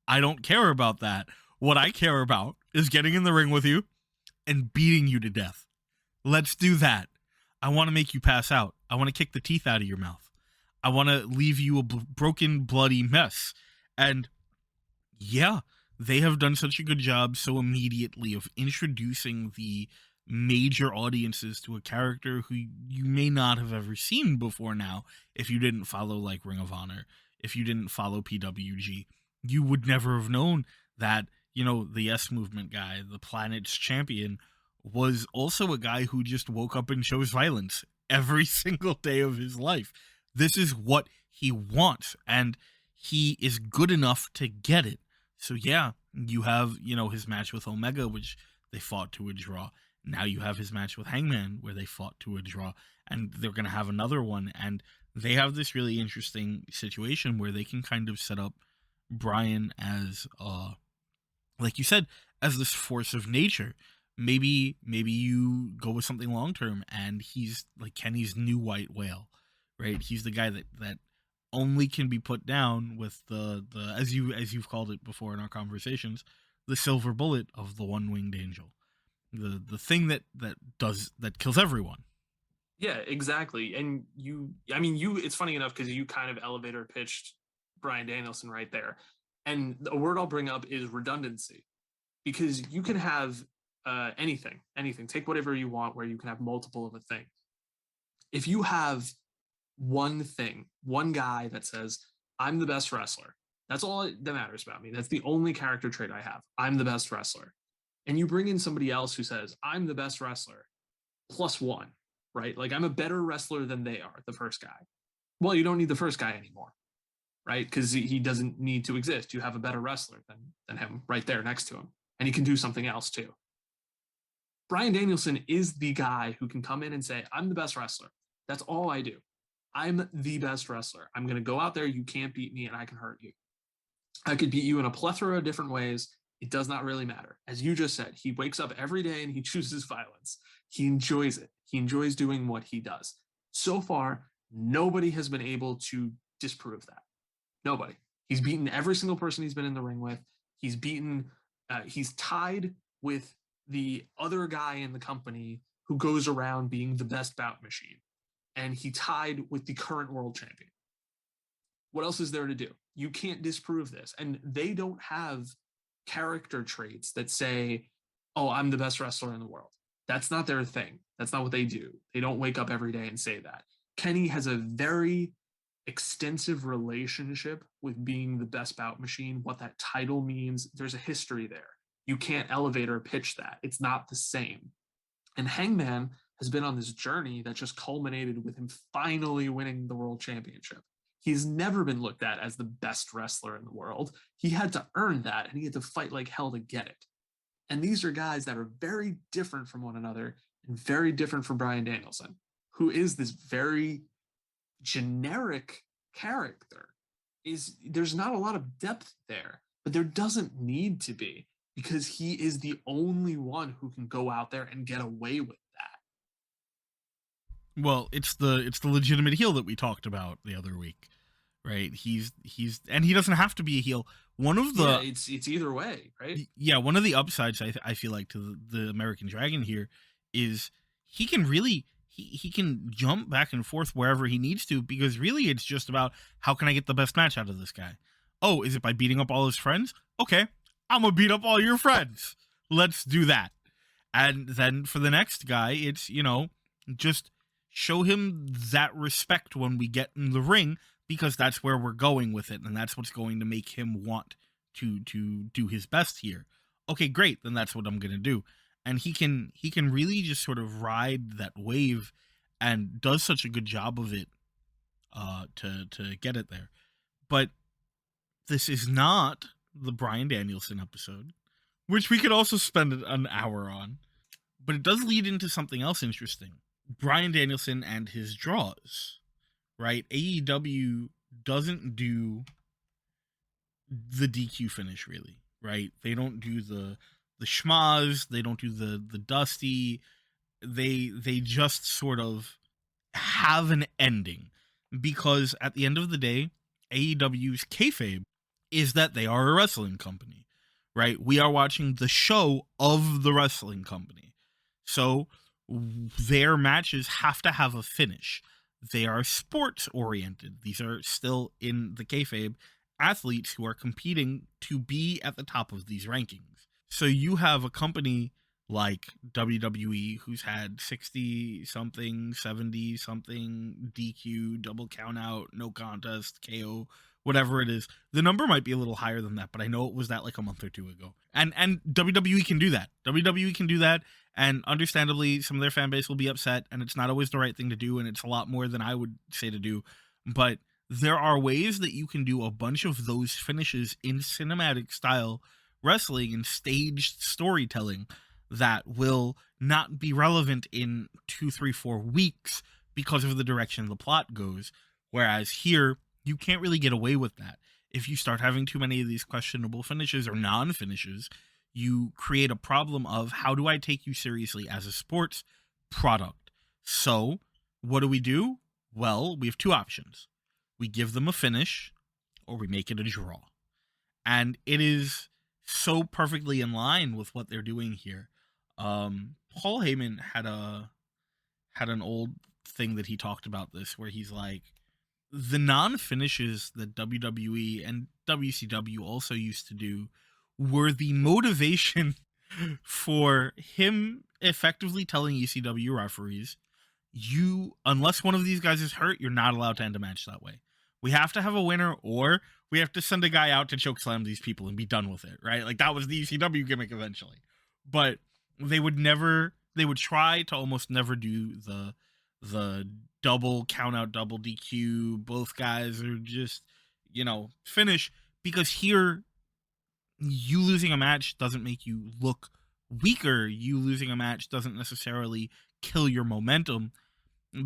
I don't care about that. What I care about is getting in the ring with you and beating you to death. Let's do that. I want to make you pass out. I want to kick the teeth out of your mouth. I want to leave you a broken, bloody mess. And yeah, they have done such a good job so immediately of introducing the major audiences to a character who you may not have ever seen before now. If you didn't follow like Ring of Honor, if you didn't follow PWG, you would never have known that, you know, the Yes Movement guy, the Planet's champion, was also a guy who just woke up and chose violence every single day of his life. This is what he wants, and he is good enough to get it. So yeah, you have, you know, his match with Omega, which they fought to a draw. Now you have his match with Hangman, where they fought to a draw, and they're going to have another one. And they have this really interesting situation where they can kind of set up Bryan as, like you said, as this force of nature. Maybe you go with something long term, and he's like Kenny's new white whale, right? He's the guy that only can be put down with the as you've called it before in our conversations, the silver bullet of the one-winged angel, the thing that kills everyone. Yeah, exactly. And it's funny enough because you kind of elevator pitched Bryan Danielson right there. And a word I'll bring up is redundancy, because you can have anything. Take whatever you want, where you can have multiple of a thing. If you have one thing, one guy that says, I'm the best wrestler, that's all that matters about me. That's the only character trait I have. I'm the best wrestler. And you bring in somebody else who says, I'm the best wrestler, +1, right? Like, I'm a better wrestler than they are, the first guy. Well, you don't need the first guy anymore, right? Because he doesn't need to exist. You have a better wrestler than him right there next to him. And he can do something else too. Bryan Danielson is the guy who can come in and say, I'm the best wrestler. That's all I do. I'm the best wrestler. I'm going to go out there. You can't beat me, and I can hurt you. I could beat you in a plethora of different ways, It does not really matter. As you just said, he wakes up every day and he chooses violence. He enjoys it. He enjoys doing what he does. So far, nobody has been able to disprove that. Nobody. He's beaten every single person he's been in the ring with. He's tied with the other guy in the company who goes around being the best bout machine. And he tied with the current world champion. What else is there to do? You can't disprove this. And they don't have character traits that say, oh, I'm the best wrestler in the world. That's not their thing. That's not what they do. They don't wake up every day and say that. Kenny has a very extensive relationship with being the best bout machine, what that title means. There's a history there. You can't elevate or pitch that. It's not the same. And Hangman has been on this journey that just culminated with him finally winning the world championship. He's never been looked at as the best wrestler in the world. He had to earn that, and he had to fight like hell to get it. And these are guys that are very different from one another and very different from Bryan Danielson, who is this very generic character. There's not a lot of depth there, but there doesn't need to be, because he is the only one who can go out there and get away with that. Well, it's the legitimate heel that we talked about the other week, right? He's and he doesn't have to be a heel. One of the it's either way, right? Yeah, one of the upsides I feel like to the American Dragon here is he can really he can jump back and forth wherever he needs to, because really it's just about, how can I get the best match out of this guy? Oh, is it by beating up all his friends? Okay, I'm gonna beat up all your friends. Let's do that. And then for the next guy, it's, just show him that respect when we get in the ring, because that's where we're going with it, and that's what's going to make him want to do his best here. Okay, great, then that's what I'm gonna do. And he can really just sort of ride that wave, and does such a good job of it to get it there. But this is not the Bryan Danielson episode, which we could also spend an hour on. But it does lead into something else interesting. Bryan Danielson and his draws, right? AEW doesn't do the DQ finish, really, right? They don't do the schmaz, they don't do the dusty. They just sort of have an ending, because at the end of the day, AEW's kayfabe is that they are a wrestling company, right? We are watching the show of the wrestling company. So their matches have to have a finish. They are sports oriented. These are still, in the kayfabe, athletes who are competing to be at the top of these rankings. So you have a company like WWE, who's had 60 something, 70 something DQ, double count out, no contest, KO, whatever it is. The number might be a little higher than that, but I know it was that like a month or two ago. And WWE can do that. WWE can do that, and understandably, some of their fan base will be upset, and it's not always the right thing to do, and it's a lot more than I would say to do. But there are ways that you can do a bunch of those finishes in cinematic style wrestling and staged storytelling that will not be relevant in 2, 3, 4 weeks because of the direction the plot goes. Whereas here, you can't really get away with that. If you start having too many of these questionable finishes or non-finishes, you create a problem of, how do I take you seriously as a sports product? So, what do? Well, we have two options. We give them a finish, or we make it a draw. And it is so perfectly in line with what they're doing here. Paul Heyman had an old thing that he talked about this, where he's like, the non-finishes that WWE and WCW also used to do were the motivation for him effectively telling ECW referees, unless one of these guys is hurt, you're not allowed to end a match that way. We have to have a winner, or we have to send a guy out to chokeslam these people and be done with it, right? Like, that was the ECW gimmick eventually. But they would try to almost never do the double count out, double DQ, both guys are just, finish, because here, you losing a match doesn't make you look weaker. You losing a match doesn't necessarily kill your momentum,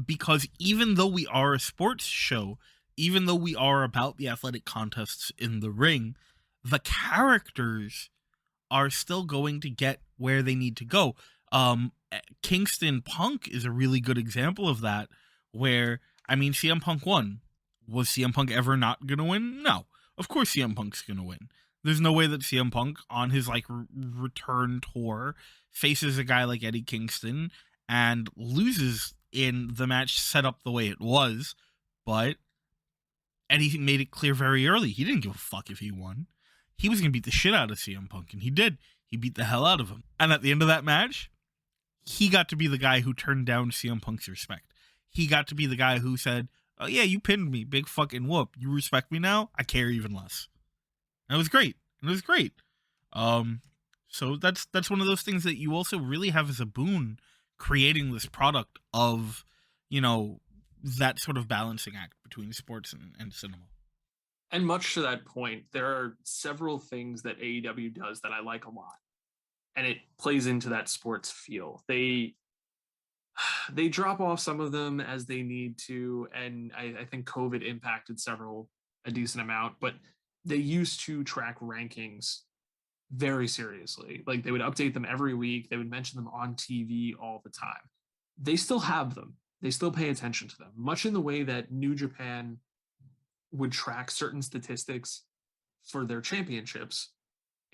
because even though we are a sports show, even though we are about the athletic contests in the ring, the characters are still going to get where they need to go. Kingston Punk is a really good example of that, where, I mean, CM Punk won. Was CM Punk ever not going to win? No. Of course CM Punk's going to win. There's no way that CM Punk, on his like return tour, faces a guy like Eddie Kingston and loses in the match set up the way it was. But Eddie made it clear very early he didn't give a fuck if he won. He was going to beat the shit out of CM Punk, and he did. He beat the hell out of him. And at the end of that match, he got to be the guy who turned down CM Punk's respect. He got to be the guy who said, oh yeah, you pinned me, big fucking whoop. You respect me now? I care even less. And it was great. It was great. So that's one of those things that you also really have as a boon, creating this product of, you know, that sort of balancing act between sports and cinema. And much to that point, there are several things that AEW does that I like a lot. And it plays into that sports feel. They drop off some of them as they need to, and I think COVID impacted several a decent amount, but they used to track rankings very seriously. Like, they would update them every week, they would mention them on TV all the time. They still have them. They still pay attention to them, much in the way that New Japan would track certain statistics for their championships.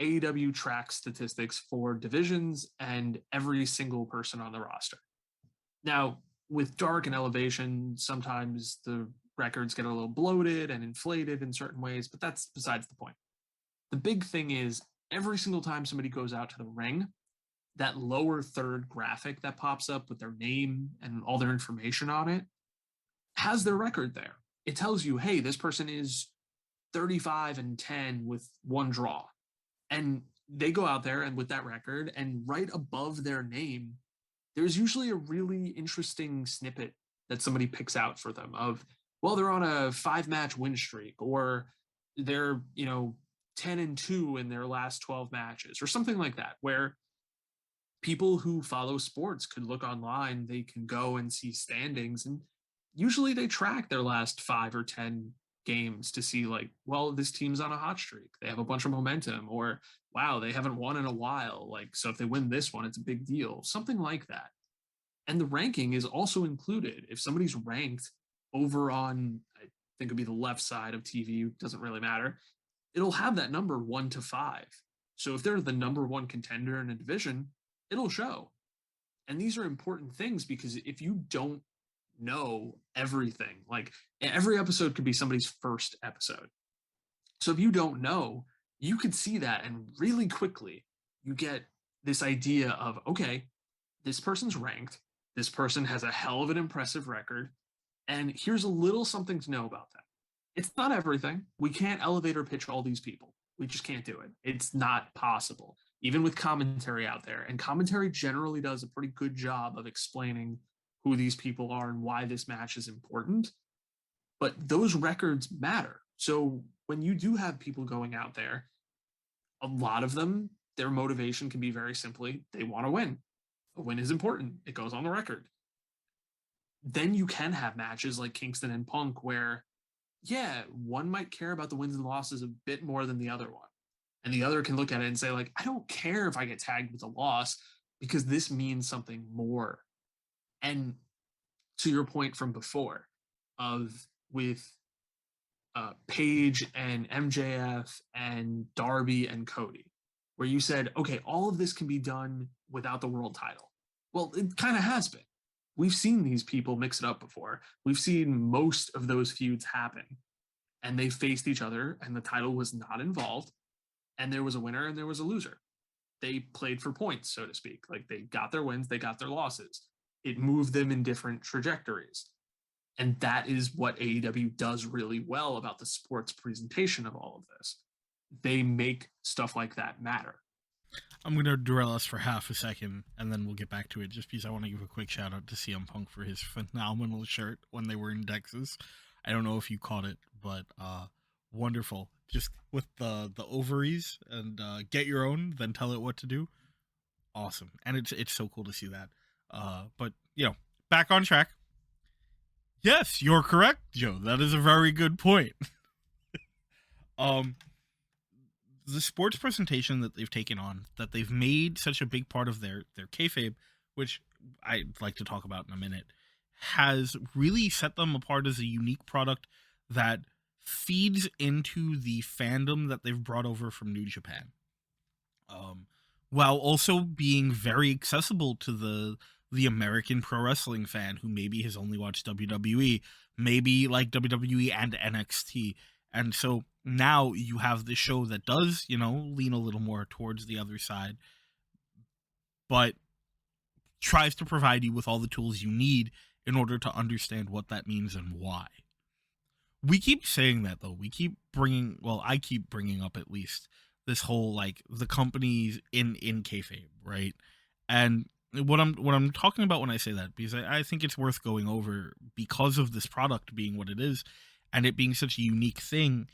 AEW tracks statistics for divisions and every single person on the roster. Now, with Dark and Elevation, sometimes the records get a little bloated and inflated in certain ways, but that's besides the point. The big thing is, every single time somebody goes out to the ring, that lower third graphic that pops up with their name and all their information on it has their record there. It tells you, hey, this person is 35-10 with one draw. And they go out there and with that record, and right above their name, there's usually a really interesting snippet that somebody picks out for them of, well, they're on a 5-match win streak, or they're, 10-2 in their last 12 matches, or something like that, where people who follow sports could look online, they can go and see standings, and usually they track their last 5 or 10 games to see, like, well, this team's on a hot streak, they have a bunch of momentum, or wow, they haven't won in a while, like, so if they win this one, it's a big deal, something like that. And the ranking is also included. If somebody's ranked over on, I think it'd be the left side of TV, doesn't really matter, it'll have that number 1 to 5. So if they're the number 1 contender in a division, it'll show. And these are important things, because if you don't know everything, like, every episode could be somebody's first episode. So if you don't know, you could see that, and really quickly you get this idea of, okay, this person's ranked, this person has a hell of an impressive record, and here's a little something to know about them. It's not everything. We can't elevator pitch all these people. We just can't do it. It's not possible, even with commentary out there. And commentary generally does a pretty good job of explaining who these people are and why this match is important. But those records matter. So when you do have people going out there, a lot of them, their motivation can be very simply, they want to win. A win is important. It goes on the record. Then you can have matches like Kingston and Punk where, yeah, one might care about the wins and losses a bit more than the other one. And the other can look at it and say, like, I don't care if I get tagged with a loss, because this means something more. And to your point from before, of with Paige and MJF and Darby and Cody, where you said, okay, all of this can be done without the world title. Well, it kind of has been. We've seen these people mix it up before. We've seen most of those feuds happen, and they faced each other, and the title was not involved, and there was a winner and there was a loser. They played for points, so to speak. Like, they got their wins, they got their losses. It moved them in different trajectories. And that is what AEW does really well about the sports presentation of all of this. They make stuff like that matter. I'm going to derail us for half a second, and then we'll get back to it, just because I want to give a quick shout out to CM Punk for his phenomenal shirt when they were in Texas. I don't know if you caught it, but wonderful. Just with the ovaries, and get your own, then tell it what to do. Awesome. And it's so cool to see that. But, back on track. Yes, you're correct, Joe. That is a very good point. the sports presentation that they've taken on, that they've made such a big part of their kayfabe, which I'd like to talk about in a minute, has really set them apart as a unique product that feeds into the fandom that they've brought over from New Japan, um, while also being very accessible to the American pro wrestling fan who maybe has only watched WWE, maybe like WWE and NXT. And so now you have this show that does, lean a little more towards the other side, but tries to provide you with all the tools you need in order to understand what that means and why. We keep saying that though. I keep bringing up at least this whole like the companies in kayfabe, right? And what I'm talking about when I say that, because I think it's worth going over because of this product being what it is, and it being such a unique thing,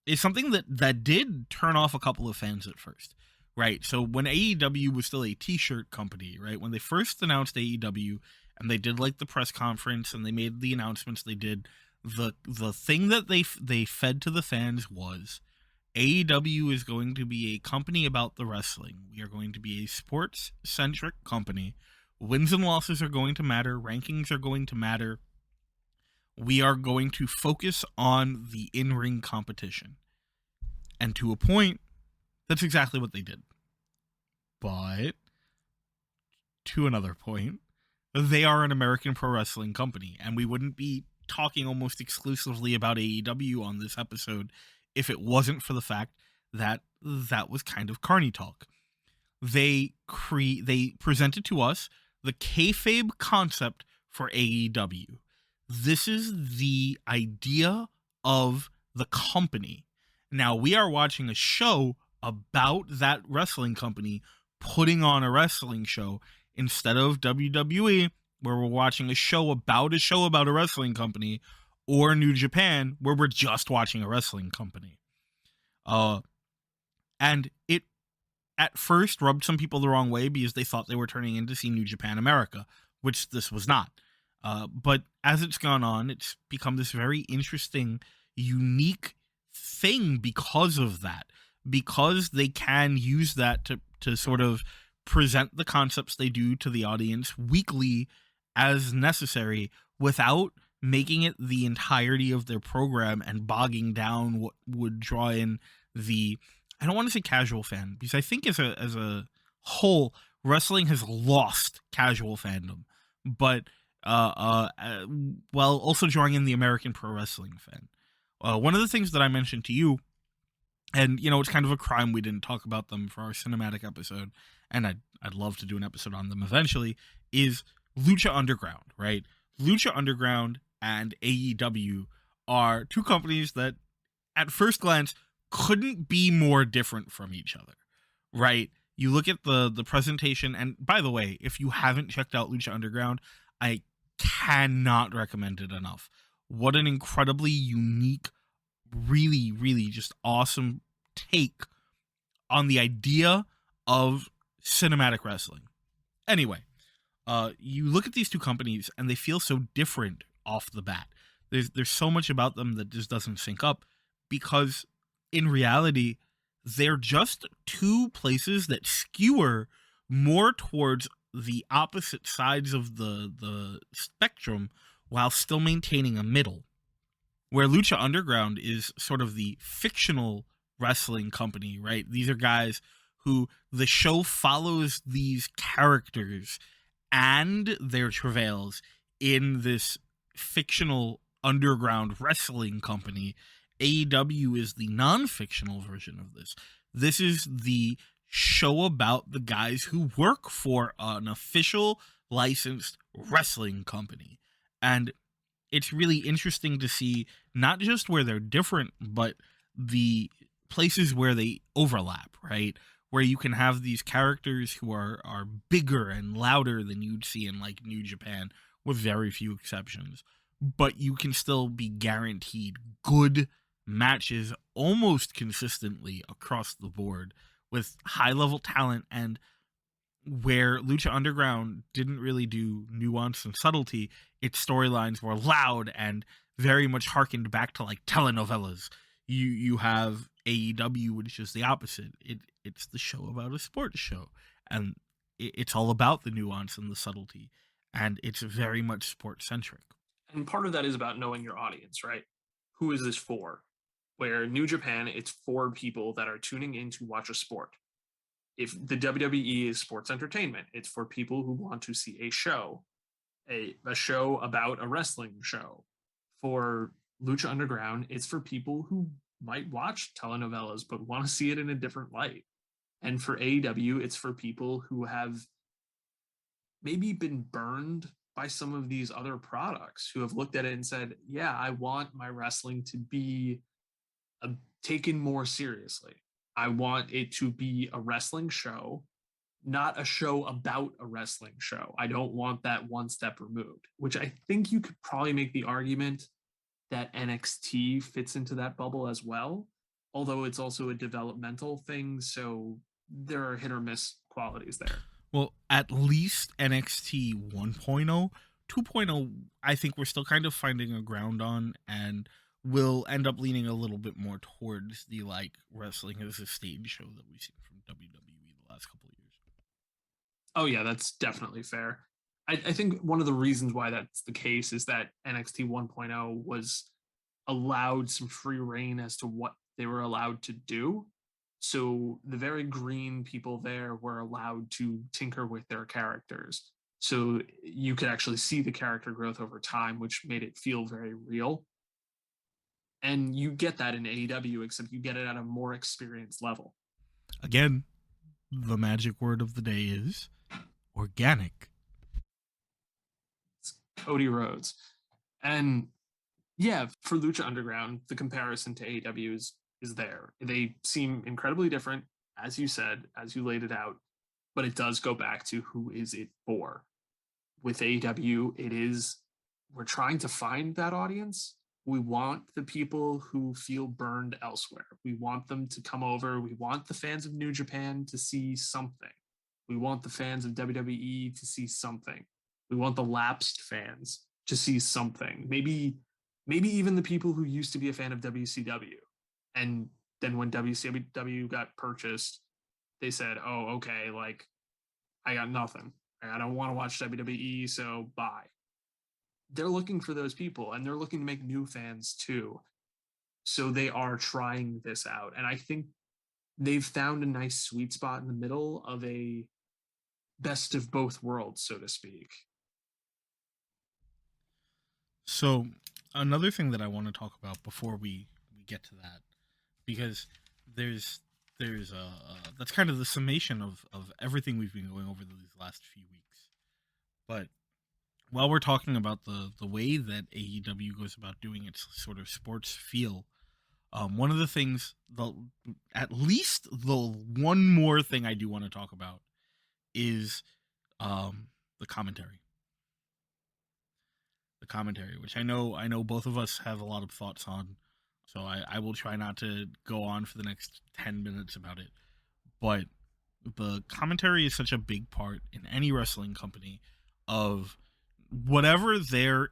is something that did turn off a couple of fans at first, right? So when AEW was still a t-shirt company, right? When they first announced AEW and they did like the press conference and they made the announcements they did, the thing that they fed to the fans was AEW is going to be a company about the wrestling. We are going to be a sports centric company. Wins and losses are going to matter, rankings are going to matter. We are going to focus on the in-ring competition. And to a point, that's exactly what they did. But to another point, they are an American pro wrestling company, and we wouldn't be talking almost exclusively about AEW on this episode if it wasn't for the fact that that was kind of carny talk. They presented to us the kayfabe concept for AEW. This is the idea of the company. Now we are watching a show about that wrestling company putting on a wrestling show instead of WWE, where we're watching a show about a wrestling company, or New Japan, where we're just watching a wrestling company. And it at first rubbed some people the wrong way because they thought they were turning in to see New Japan America, which this was not. But as it's gone on, it's become this very interesting, unique thing because of that. Because they can use that to sort of present the concepts they do to the audience weekly as necessary without making it the entirety of their program and bogging down what would draw in the, I don't want to say casual fan, because I think as a whole, wrestling has lost casual fandom, but while also drawing in the American pro wrestling fan. One of the things that I mentioned to you, and it's kind of a crime we didn't talk about them for our cinematic episode, and I'd love to do an episode on them eventually, is Lucha Underground, right? Lucha Underground and AEW are two companies that at first glance couldn't be more different from each other, right? You look at the presentation, and by the way, if you haven't checked out Lucha Underground, I cannot recommend it enough. What an incredibly unique, really, really just awesome take on the idea of cinematic wrestling. Anyway, you look at these two companies and they feel so different off the bat. There's so much about them that just doesn't sync up, because in reality, they're just two places that skewer more towards the opposite sides of the spectrum while still maintaining a middle. Where Lucha Underground is sort of the fictional wrestling company, right? These are guys who the show follows these characters and their travails in this fictional underground wrestling company. AEW is the non-fictional version of this. This is the show about the guys who work for an official licensed wrestling company. And it's really interesting to see not just where they're different, but the places where they overlap, right? Where you can have these characters who are bigger and louder than you'd see in like New Japan, with very few exceptions. But you can still be guaranteed good matches almost consistently across the board with high level talent. And where Lucha Underground didn't really do nuance and subtlety, its storylines were loud and very much harkened back to like telenovelas. You have AEW, which is the opposite. It's the show about a sports show, and it's all about the nuance and the subtlety, and it's very much sports centric. And part of that is about knowing your audience, right? Who is this for? Where New Japan, it's for people that are tuning in to watch a sport. If the WWE is sports entertainment, it's for people who want to see a show, a show about a wrestling show. For Lucha Underground, it's for people who might watch telenovelas but want to see it in a different light. And for AEW, it's for people who have maybe been burned by some of these other products, who have looked at it and said, yeah, I want my wrestling to be taken more seriously. I want it to be a wrestling show, not a show about a wrestling show. I don't want that one step removed, which I think you could probably make the argument that NXT fits into that bubble as well, although it's also a developmental thing. So there are hit or miss qualities there. Well, at least NXT 1.0, 2.0, I think we're still kind of finding a ground on, and will end up leaning a little bit more towards the like wrestling as a stage show that we've seen from WWE the last couple of years. Oh yeah, that's definitely fair. I think one of the reasons why that's the case is that NXT 1.0 was allowed some free reign as to what they were allowed to do. So the very green people there were allowed to tinker with their characters. So you could actually see the character growth over time, which made it feel very real. And you get that in AEW, except you get it at a more experienced level. Again, the magic word of the day is organic. It's Cody Rhodes. And yeah, for Lucha Underground, the comparison to AEW is there. They seem incredibly different, as you said, as you laid it out, but it does go back to who is it for. With AEW, we're trying to find that audience. We want the people who feel burned elsewhere. We want them to come over. We want the fans of New Japan to see something. We want the fans of WWE to see something. We want the lapsed fans to see something. Maybe even the people who used to be a fan of WCW. And then when WCW got purchased, they said, oh, okay, like, I got nothing. I don't want to watch WWE, so bye. They're looking for those people, and they're looking to make new fans too. So they are trying this out. And I think they've found a nice sweet spot in the middle of a best of both worlds, so to speak. So another thing that I want to talk about before we get to that, because there's that's kind of the summation of everything we've been going over these last few weeks. But while we're talking about the way that AEW goes about doing its sort of sports feel, one of the things, at least the one more thing I do want to talk about is the commentary. The commentary, which I know both of us have a lot of thoughts on, so I will try not to go on for the next 10 minutes about it. But the commentary is such a big part in any wrestling company of whatever their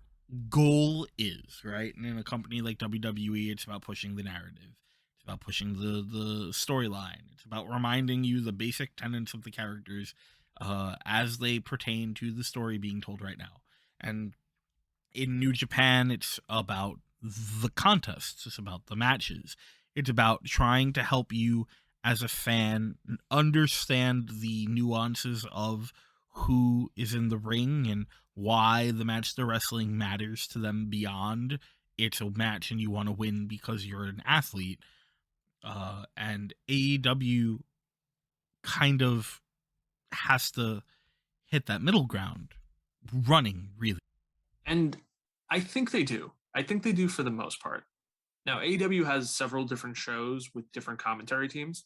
goal is, right? And in a company like WWE, it's about pushing the narrative. It's about pushing the storyline. It's about reminding you the basic tenets of the characters as they pertain to the story being told right now. And in New Japan, it's about the contests. It's about the matches. It's about trying to help you as a fan understand the nuances of who is in the ring and why the match they're wrestling matters to them beyond it's a match and you want to win because you're an athlete. And AEW kind of has to hit that middle ground running, really. And I think they do. I think they do for the most part. Now, AEW has several different shows with different commentary teams.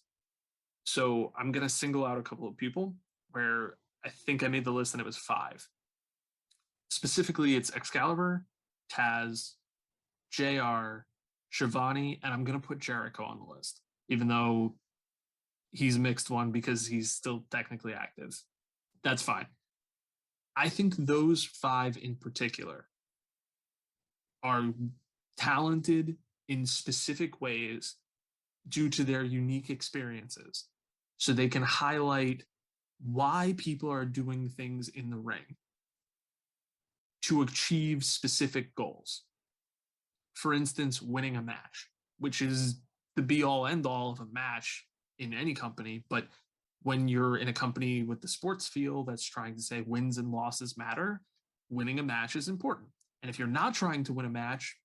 So I'm going to single out a couple of people where I think I made the list and it was 5. Specifically, it's Excalibur, Taz, JR, Shivani, and I'm going to put Jericho on the list, even though he's mixed one because he's still technically active. That's fine. I think those 5 in particular are talented in specific ways due to their unique experiences. So they can highlight why people are doing things in the ring to achieve specific goals. For instance, winning a match, which is the be all end all of a match in any company. But when you're in a company with the sports feel that's trying to say wins and losses matter, winning a match is important. And if you're not trying to win a match,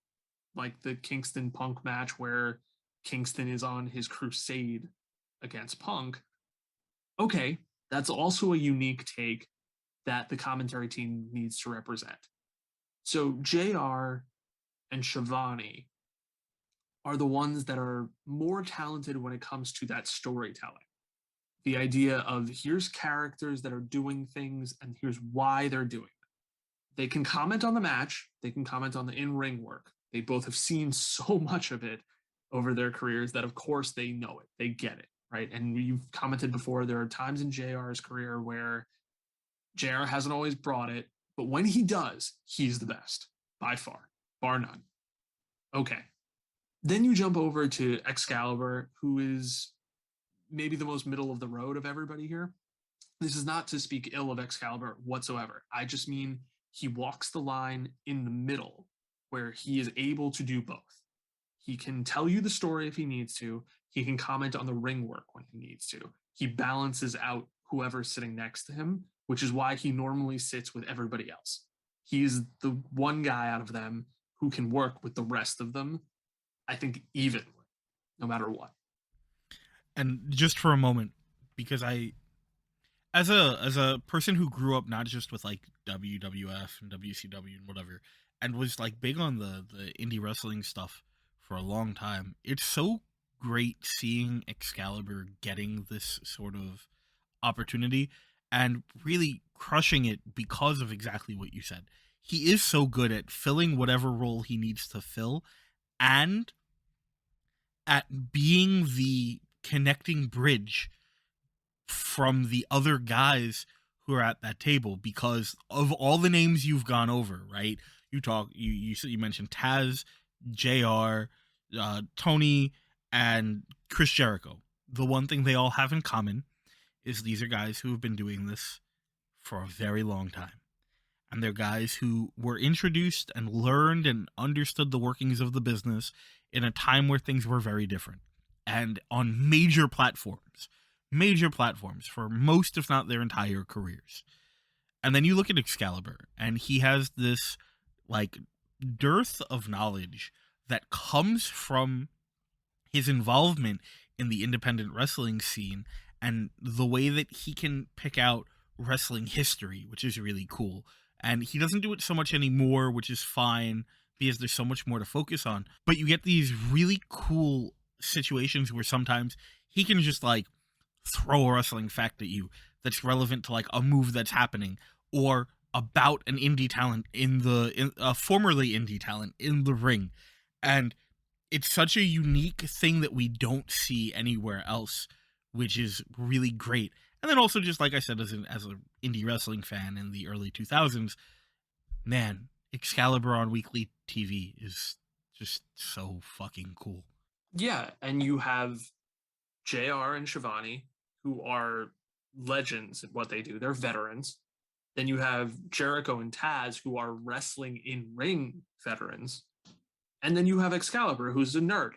like the Kingston Punk match where Kingston is on his crusade against Punk, okay, that's also a unique take that the commentary team needs to represent. So JR and Shivani are the ones that are more talented when it comes to that storytelling. The idea of here's characters that are doing things and here's why they're doing it. They can comment on the match, they can comment on the in ring work. They both have seen so much of it over their careers that, of course, they know it, they get it, right? And you've commented before, there are times in JR's career where JR hasn't always brought it, but when he does, he's the best by far, bar none. Okay. Then you jump over to Excalibur, who is maybe the most middle of the road of everybody here. This is not to speak ill of Excalibur whatsoever. I just mean he walks the line in the middle where he is able to do both. He can tell you the story if he needs to. He can comment on the ring work when he needs to. He balances out whoever's sitting next to him, which is why he normally sits with everybody else. He's the one guy out of them who can work with the rest of them, I think, evenly, no matter what. And just for a moment, because as a person who grew up not just with like WWF and WCW and whatever, and was like big on the indie wrestling stuff for a long time, it's so great seeing Excalibur getting this sort of opportunity and really crushing it because of exactly what you said. He is so good at filling whatever role he needs to fill and at being the connecting bridge from the other guys who are at that table, because of all the names you've gone over, right? You mentioned Taz, JR, Tony, and Chris Jericho. The one thing they all have in common is these are guys who have been doing this for a very long time. And they're guys who were introduced and learned and understood the workings of the business in a time where things were very different. And on major platforms for most, if not their entire careers. And then you look at Excalibur, and he has this like dearth of knowledge that comes from his involvement in the independent wrestling scene and the way that he can pick out wrestling history, which is really cool. And he doesn't do it so much anymore, which is fine because there's so much more to focus on. But you get these really cool situations where sometimes he can just like throw a wrestling fact at you that's relevant to like a move that's happening or about an indie talent formerly indie talent in the ring. And it's such a unique thing that we don't see anywhere else, which is really great. And then also, just like I said, as an indie wrestling fan in the early 2000s, man, Excalibur on weekly TV is just so fucking cool. Yeah, and you have JR and Shivani, who are legends at what they do. They're veterans. Then you have Jericho and Taz, who are wrestling in ring veterans. And then you have Excalibur, who's a nerd.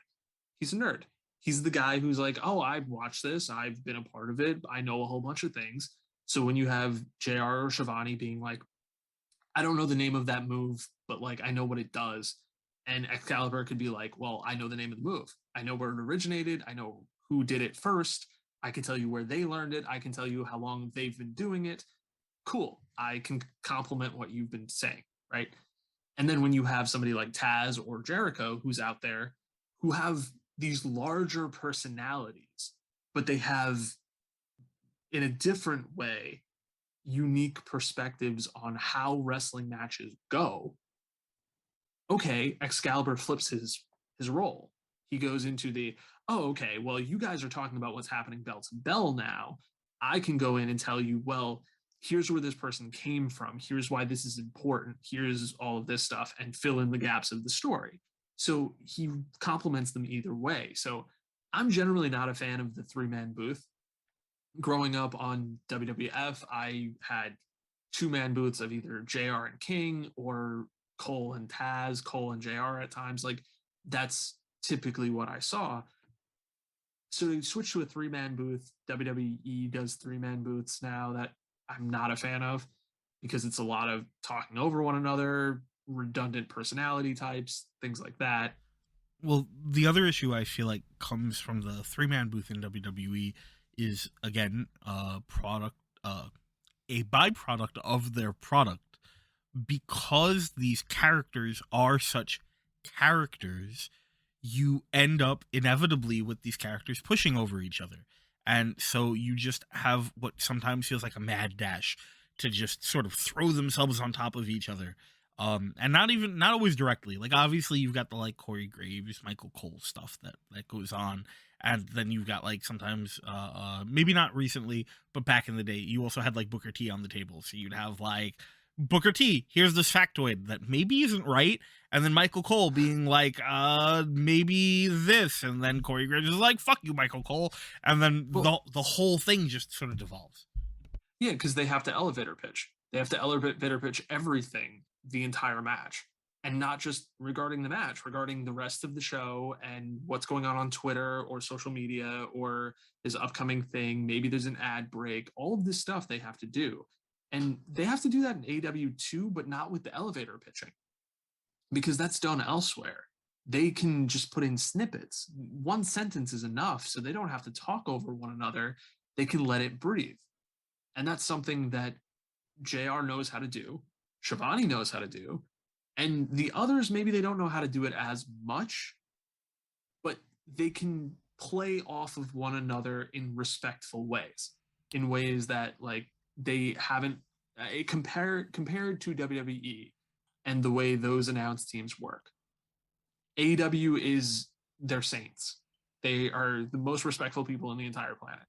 He's a nerd. He's the guy who's like, oh, I've watched this. I've been a part of it. I know a whole bunch of things. So when you have JR or Shivani being like, I don't know the name of that move, but like, I know what it does. And Excalibur could be like, well, I know the name of the move. I know where it originated. I know who did it first. I can tell you where they learned it. I can tell you how long they've been doing it. Cool. I can compliment what you've been saying, right? And then when you have somebody like Taz or Jericho who's out there who have these larger personalities, but they have, in a different way, unique perspectives on how wrestling matches go. Okay, Excalibur flips his role. He goes into the, oh, okay, well, you guys are talking about what's happening bell to bell now. I can go in and tell you, well, here's where this person came from. Here's why this is important. Here's all of this stuff, and fill in the gaps of the story. So he complements them either way. So I'm generally not a fan of the three-man booth. Growing up on WWF, I had two-man booths of either JR and King or Cole and Taz, Cole and JR at times. Like that's typically what I saw. So to switch to a three-man booth, WWE does three-man booths now that I'm not a fan of because it's a lot of talking over one another, redundant personality types, things like that. Well, the other issue I feel like comes from the three-man booth in WWE is again a byproduct of their product, because these characters are such characters. You end up inevitably with these characters pushing over each other, and so you just have what sometimes feels like a mad dash to just sort of throw themselves on top of each other. And not always directly. Like obviously you've got the like Corey Graves, Michael Cole stuff that goes on, and then you've got like sometimes maybe not recently, but back in the day you also had like Booker T on the table. So you'd have like Booker T, here's this factoid that maybe isn't right, and then Michael Cole being like, maybe this, and then Corey Graves is like, fuck you, Michael Cole, and then Well, the whole thing just sort of devolves. yeah, because they have to elevator pitch. They have to elevator pitch everything the entire match, and not just regarding the match, regarding the rest of the show and what's going on Twitter or social media or this upcoming thing. Maybe there's an ad break. All of this stuff they have to do, and they have to do that in AEW too, but not with the elevator pitching because that's done elsewhere. They can just put in snippets. One sentence is enough, so they don't have to talk over one another. They can let it breathe. And that's something that JR knows how to do, Shivani knows how to do, and the others maybe they don't know how to do it as much, but they can play off of one another in respectful ways, in ways that like they haven't compared to WWE and the way those announced teams work. AEW is their saints. They are the most respectful people in the entire planet.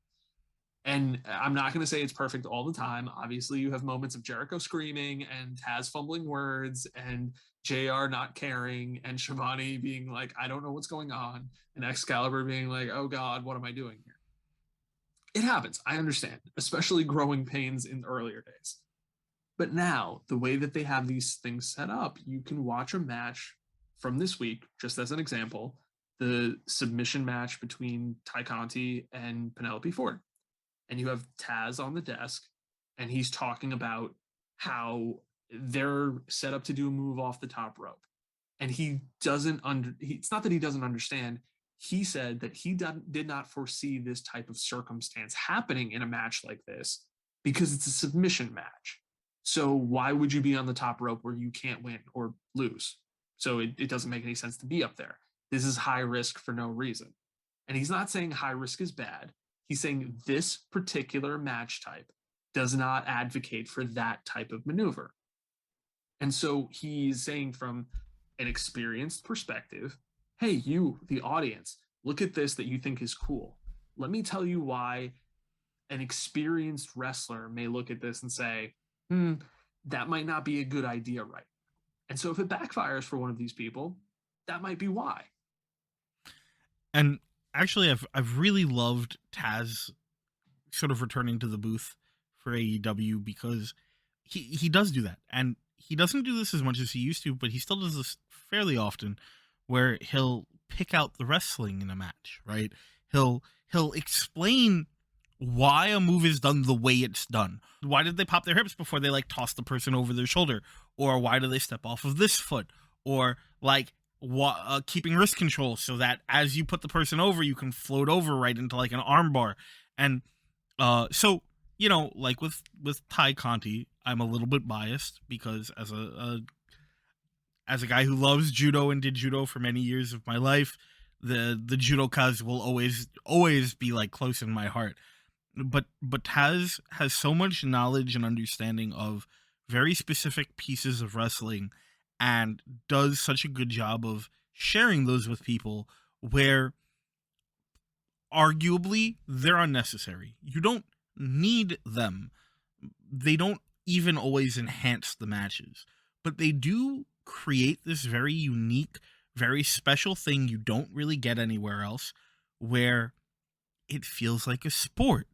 And I'm not going to say it's perfect all the time. Obviously, you have moments of Jericho screaming and Taz fumbling words and JR not caring and Shivani being like, I don't know what's going on. And Excalibur being like, oh God, what am I doing here? It happens. I understand, especially growing pains in earlier days. But now, the way that they have these things set up, you can watch a match from this week, just as an example, the submission match between Ty Conti and Penelope Ford, and you have Taz on the desk, and he's talking about how they're set up to do a move off the top rope. And he doesn't it's not that he doesn't understand. He said that he did not foresee this type of circumstance happening in a match like this because it's a submission match. So why would you be on the top rope where you can't win or lose? So it doesn't make any sense to be up there. This is high risk for no reason. And he's not saying high risk is bad. He's saying this particular match type does not advocate for that type of maneuver. And so he's saying from an experienced perspective, hey, you, the audience, look at this that you think is cool. Let me tell you why an experienced wrestler may look at this and say, that might not be a good idea, right? And so if it backfires for one of these people, that might be why. And actually, I've really loved Taz sort of returning to the booth for AEW, because he does do that, and he doesn't do this as much as he used to, but he still does this fairly often, where he'll pick out the wrestling in a match, right? He'll explain why a move is done the way it's done. Why did they pop their hips before they like toss the person over their shoulder? Or why do they step off of this foot? Or like keeping wrist control so that as you put the person over, you can float over right into like an armbar. And so you know, like with Ty Conti, I'm a little bit biased because as a guy who loves judo and did judo for many years of my life, the judokas will always be like close in my heart. But Taz has so much knowledge and understanding of very specific pieces of wrestling, and does such a good job of sharing those with people where arguably they're unnecessary. You don't need them. They don't even always enhance the matches, but they do create this very unique, very special thing you don't really get anywhere else, where it feels like a sport.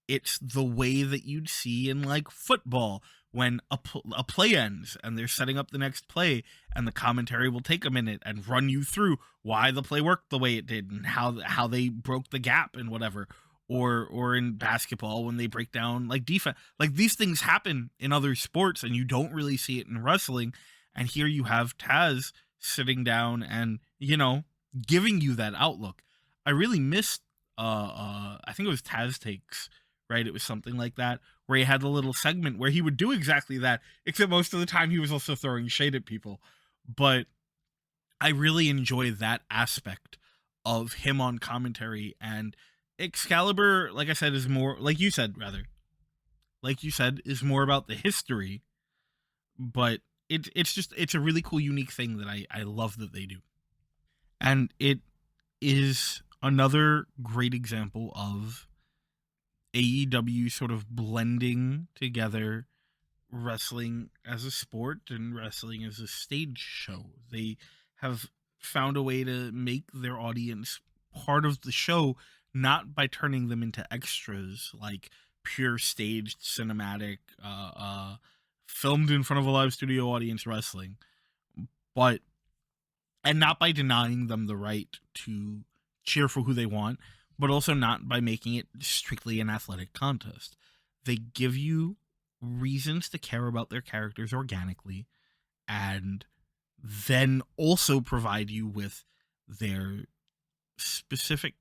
It's the way that you'd see in like football when a play ends and they're setting up the next play, and the commentary will take a minute and run you through why the play worked the way it did and how they broke the gap and whatever. Or in basketball when they break down like defense. Like these things happen in other sports and you don't really see it in wrestling. And here you have Taz sitting down and, giving you that outlook. I really missed I think it was Taz Takes, right? It was something like that, where he had a little segment where he would do exactly that, except most of the time he was also throwing shade at people. But I really enjoy that aspect of him on commentary. And Excalibur, like I said, is more, like you said, is more about the history. But it's a really cool, unique thing that I love that they do. And it is another great example of AEW sort of blending together wrestling as a sport and wrestling as a stage show. They have found a way to make their audience part of the show, not by turning them into extras like pure staged cinematic filmed in front of a live studio audience wrestling, but and not by denying them the right to cheer for who they want, but also not by making it strictly an athletic contest. They give you reasons to care about their characters organically, and then also provide you with their specific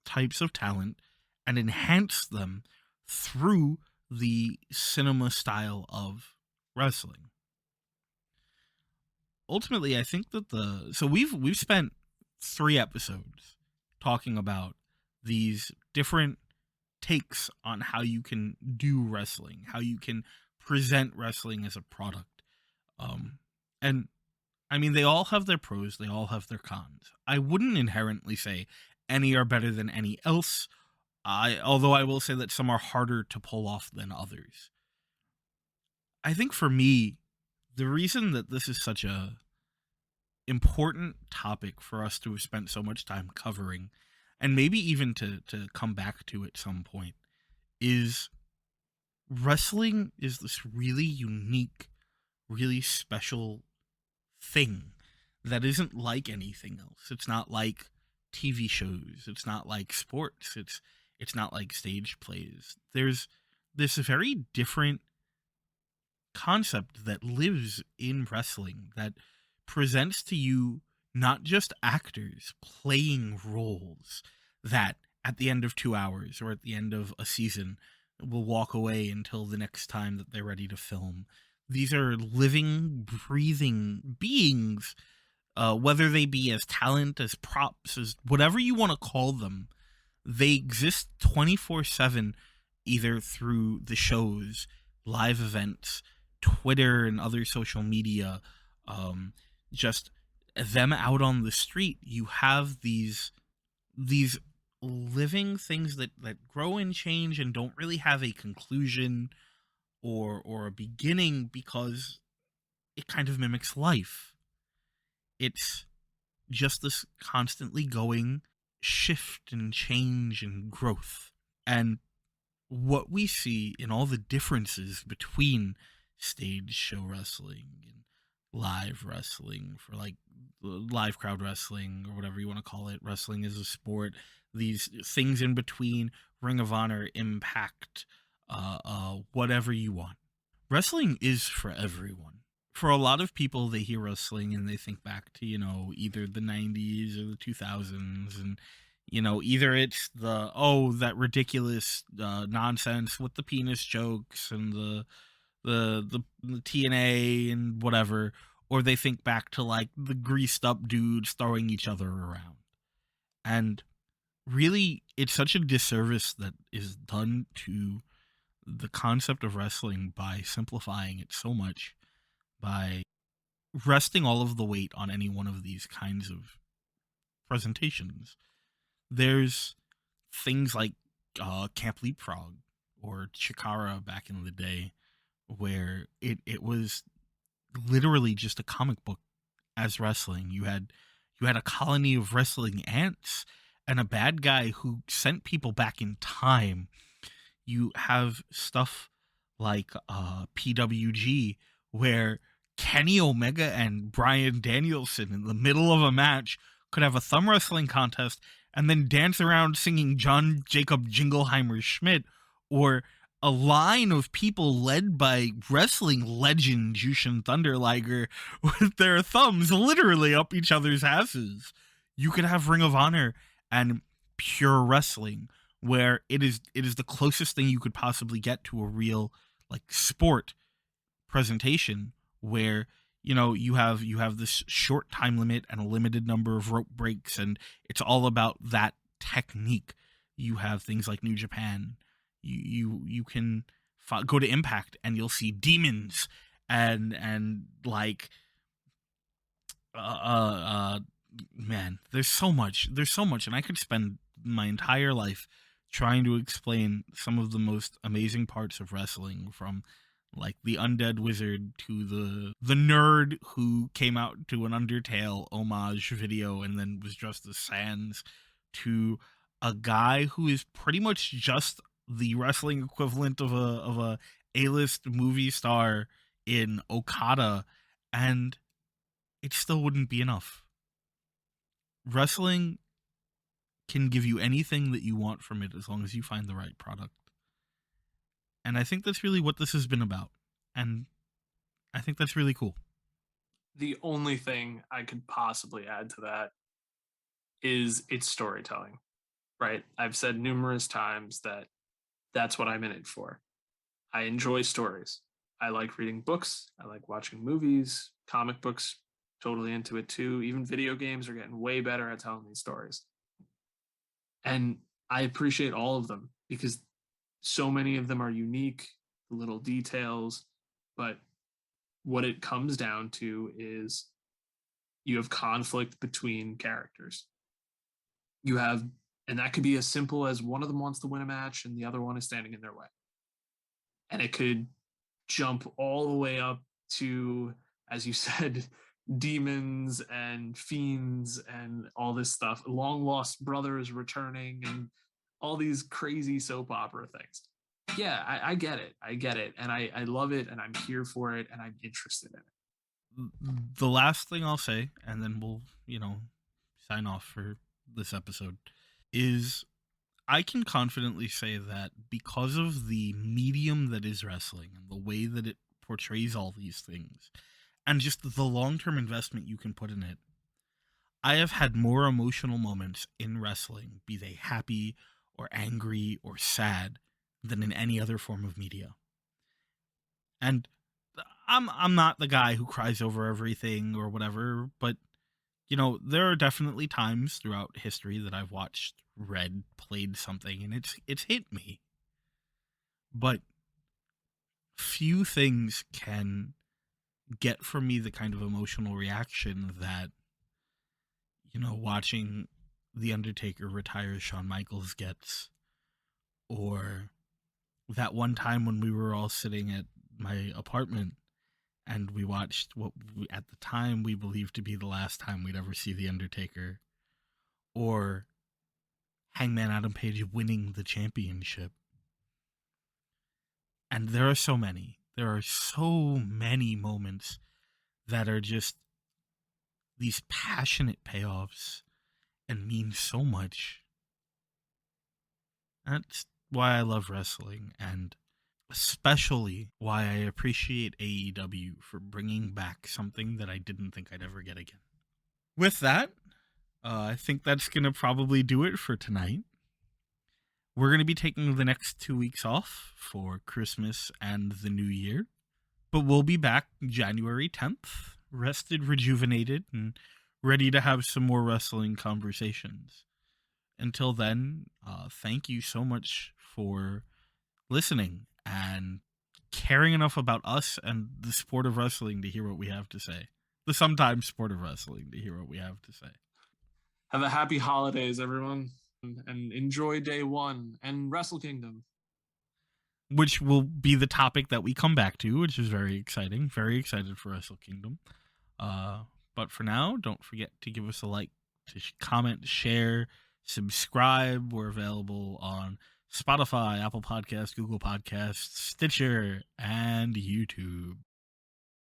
types of talent and enhance them through the cinema style of wrestling. Ultimately, I think that we've spent 3 episodes talking about these different takes on how you can do wrestling, how you can present wrestling as a product. And I mean, they all have their pros, they all have their cons. I wouldn't inherently say any are better than any else. Although I will say that some are harder to pull off than others. I think for me, the reason that this is such a important topic for us to have spent so much time covering, and maybe even to come back to at some point, is wrestling is this really unique, really special thing that isn't like anything else. It's not like TV shows. It's not like sports. It's not like stage plays. There's this very different concept that lives in wrestling that presents to you not just actors playing roles that at the end of 2 hours or at the end of a season will walk away until the next time that they're ready to film. These are living, breathing beings, whether they be as talent, as props, as whatever you want to call them. They exist 24/7, either through the shows, live events, Twitter, and other social media, just them out on the street. You have these living things that grow and change and don't really have a conclusion or a beginning, because it kind of mimics life. It's just this constantly going shift and change and growth. And what we see in all the differences between stage show wrestling and live wrestling, for like live crowd wrestling or whatever you want to call it, wrestling as a sport, these things in between, Ring of Honor, Impact, whatever you want. Wrestling is for everyone. For a lot of people, they hear wrestling and they think back to, either the 90s or the 2000s, and either it's that ridiculous nonsense with the penis jokes and the TNA and whatever, or they think back to like the greased up dudes throwing each other around. And really, it's such a disservice that is done to the concept of wrestling by simplifying it so much, by resting all of the weight on any one of these kinds of presentations. There's things like Camp Leapfrog or Chikara back in the day, where it was literally just a comic book as wrestling. You had a colony of wrestling ants, and a bad guy who sent people back in time. You have stuff like PWG, where Kenny Omega and Bryan Danielson in the middle of a match could have a thumb wrestling contest and then dance around singing John Jacob Jingleheimer Schmidt, or a line of people led by wrestling legend Jushin Thunder Liger with their thumbs literally up each other's asses. You could have Ring of Honor and pure wrestling, where it is the closest thing you could possibly get to a real like sport presentation, where you have this short time limit and a limited number of rope breaks, and it's all about that technique. You have things like New Japan. You can go to Impact and you'll see demons and like man, there's so much, and I could spend my entire life trying to explain some of the most amazing parts of wrestling, from like the Undead Wizard to the nerd who came out to an Undertale homage video and then was dressed as Sans, to a guy who is pretty much just the wrestling equivalent of a A-list movie star in Okada, and it still wouldn't be enough. Wrestling can give you anything that you want from it as long as you find the right product. And I think that's really what this has been about. And I think that's really cool. The only thing I could possibly add to that is its storytelling, right? I've said numerous times that that's what I'm in it for. I enjoy stories. I like reading books. I like watching movies, comic books, totally into it too. Even video games are getting way better at telling these stories. And I appreciate all of them because so many of them are unique, little details. But what it comes down to is you have conflict between characters. You have, and that could be as simple as one of them wants to win a match and the other one is standing in their way. And it could jump all the way up to, as you said, demons and fiends and all this stuff, long lost brothers returning and all these crazy soap opera things. Yeah, I get it. I get it. And I love it and I'm here for it and I'm interested in it. The last thing I'll say, and then we'll, sign off for this episode, is I can confidently say that because of the medium that is wrestling and the way that it portrays all these things, and just the long-term investment you can put in it, I have had more emotional moments in wrestling, be they happy or angry or sad, than in any other form of media. And I'm not the guy who cries over everything or whatever, but there are definitely times throughout history that I've watched, read, played something, and it's hit me. But few things can get from me the kind of emotional reaction that watching The Undertaker retire Shawn Michaels gets, or that one time when we were all sitting at my apartment and we watched what at the time we believed to be the last time we'd ever see The Undertaker, or Hangman Adam Page winning the championship. And there are so many moments that are just these passionate payoffs and mean so much. That's why I love wrestling, and especially why I appreciate AEW for bringing back something that I didn't think I'd ever get again. With that, I think that's going to probably do it for tonight. We're going to be taking the next 2 weeks off for Christmas and the New Year, but we'll be back January 10th, rested, rejuvenated, and ready to have some more wrestling conversations. Until then, thank you so much for listening and caring enough about us and the sport of wrestling to hear what we have to say. The sometimes sport of wrestling to hear what we have to say. Have a happy holidays, everyone, and enjoy day one and Wrestle Kingdom, which will be the topic that we come back to, which is very exciting. Very excited for Wrestle Kingdom. But for now, don't forget to give us a like, to comment, share, subscribe. We're available on Spotify, Apple Podcasts, Google Podcasts, Stitcher, and YouTube.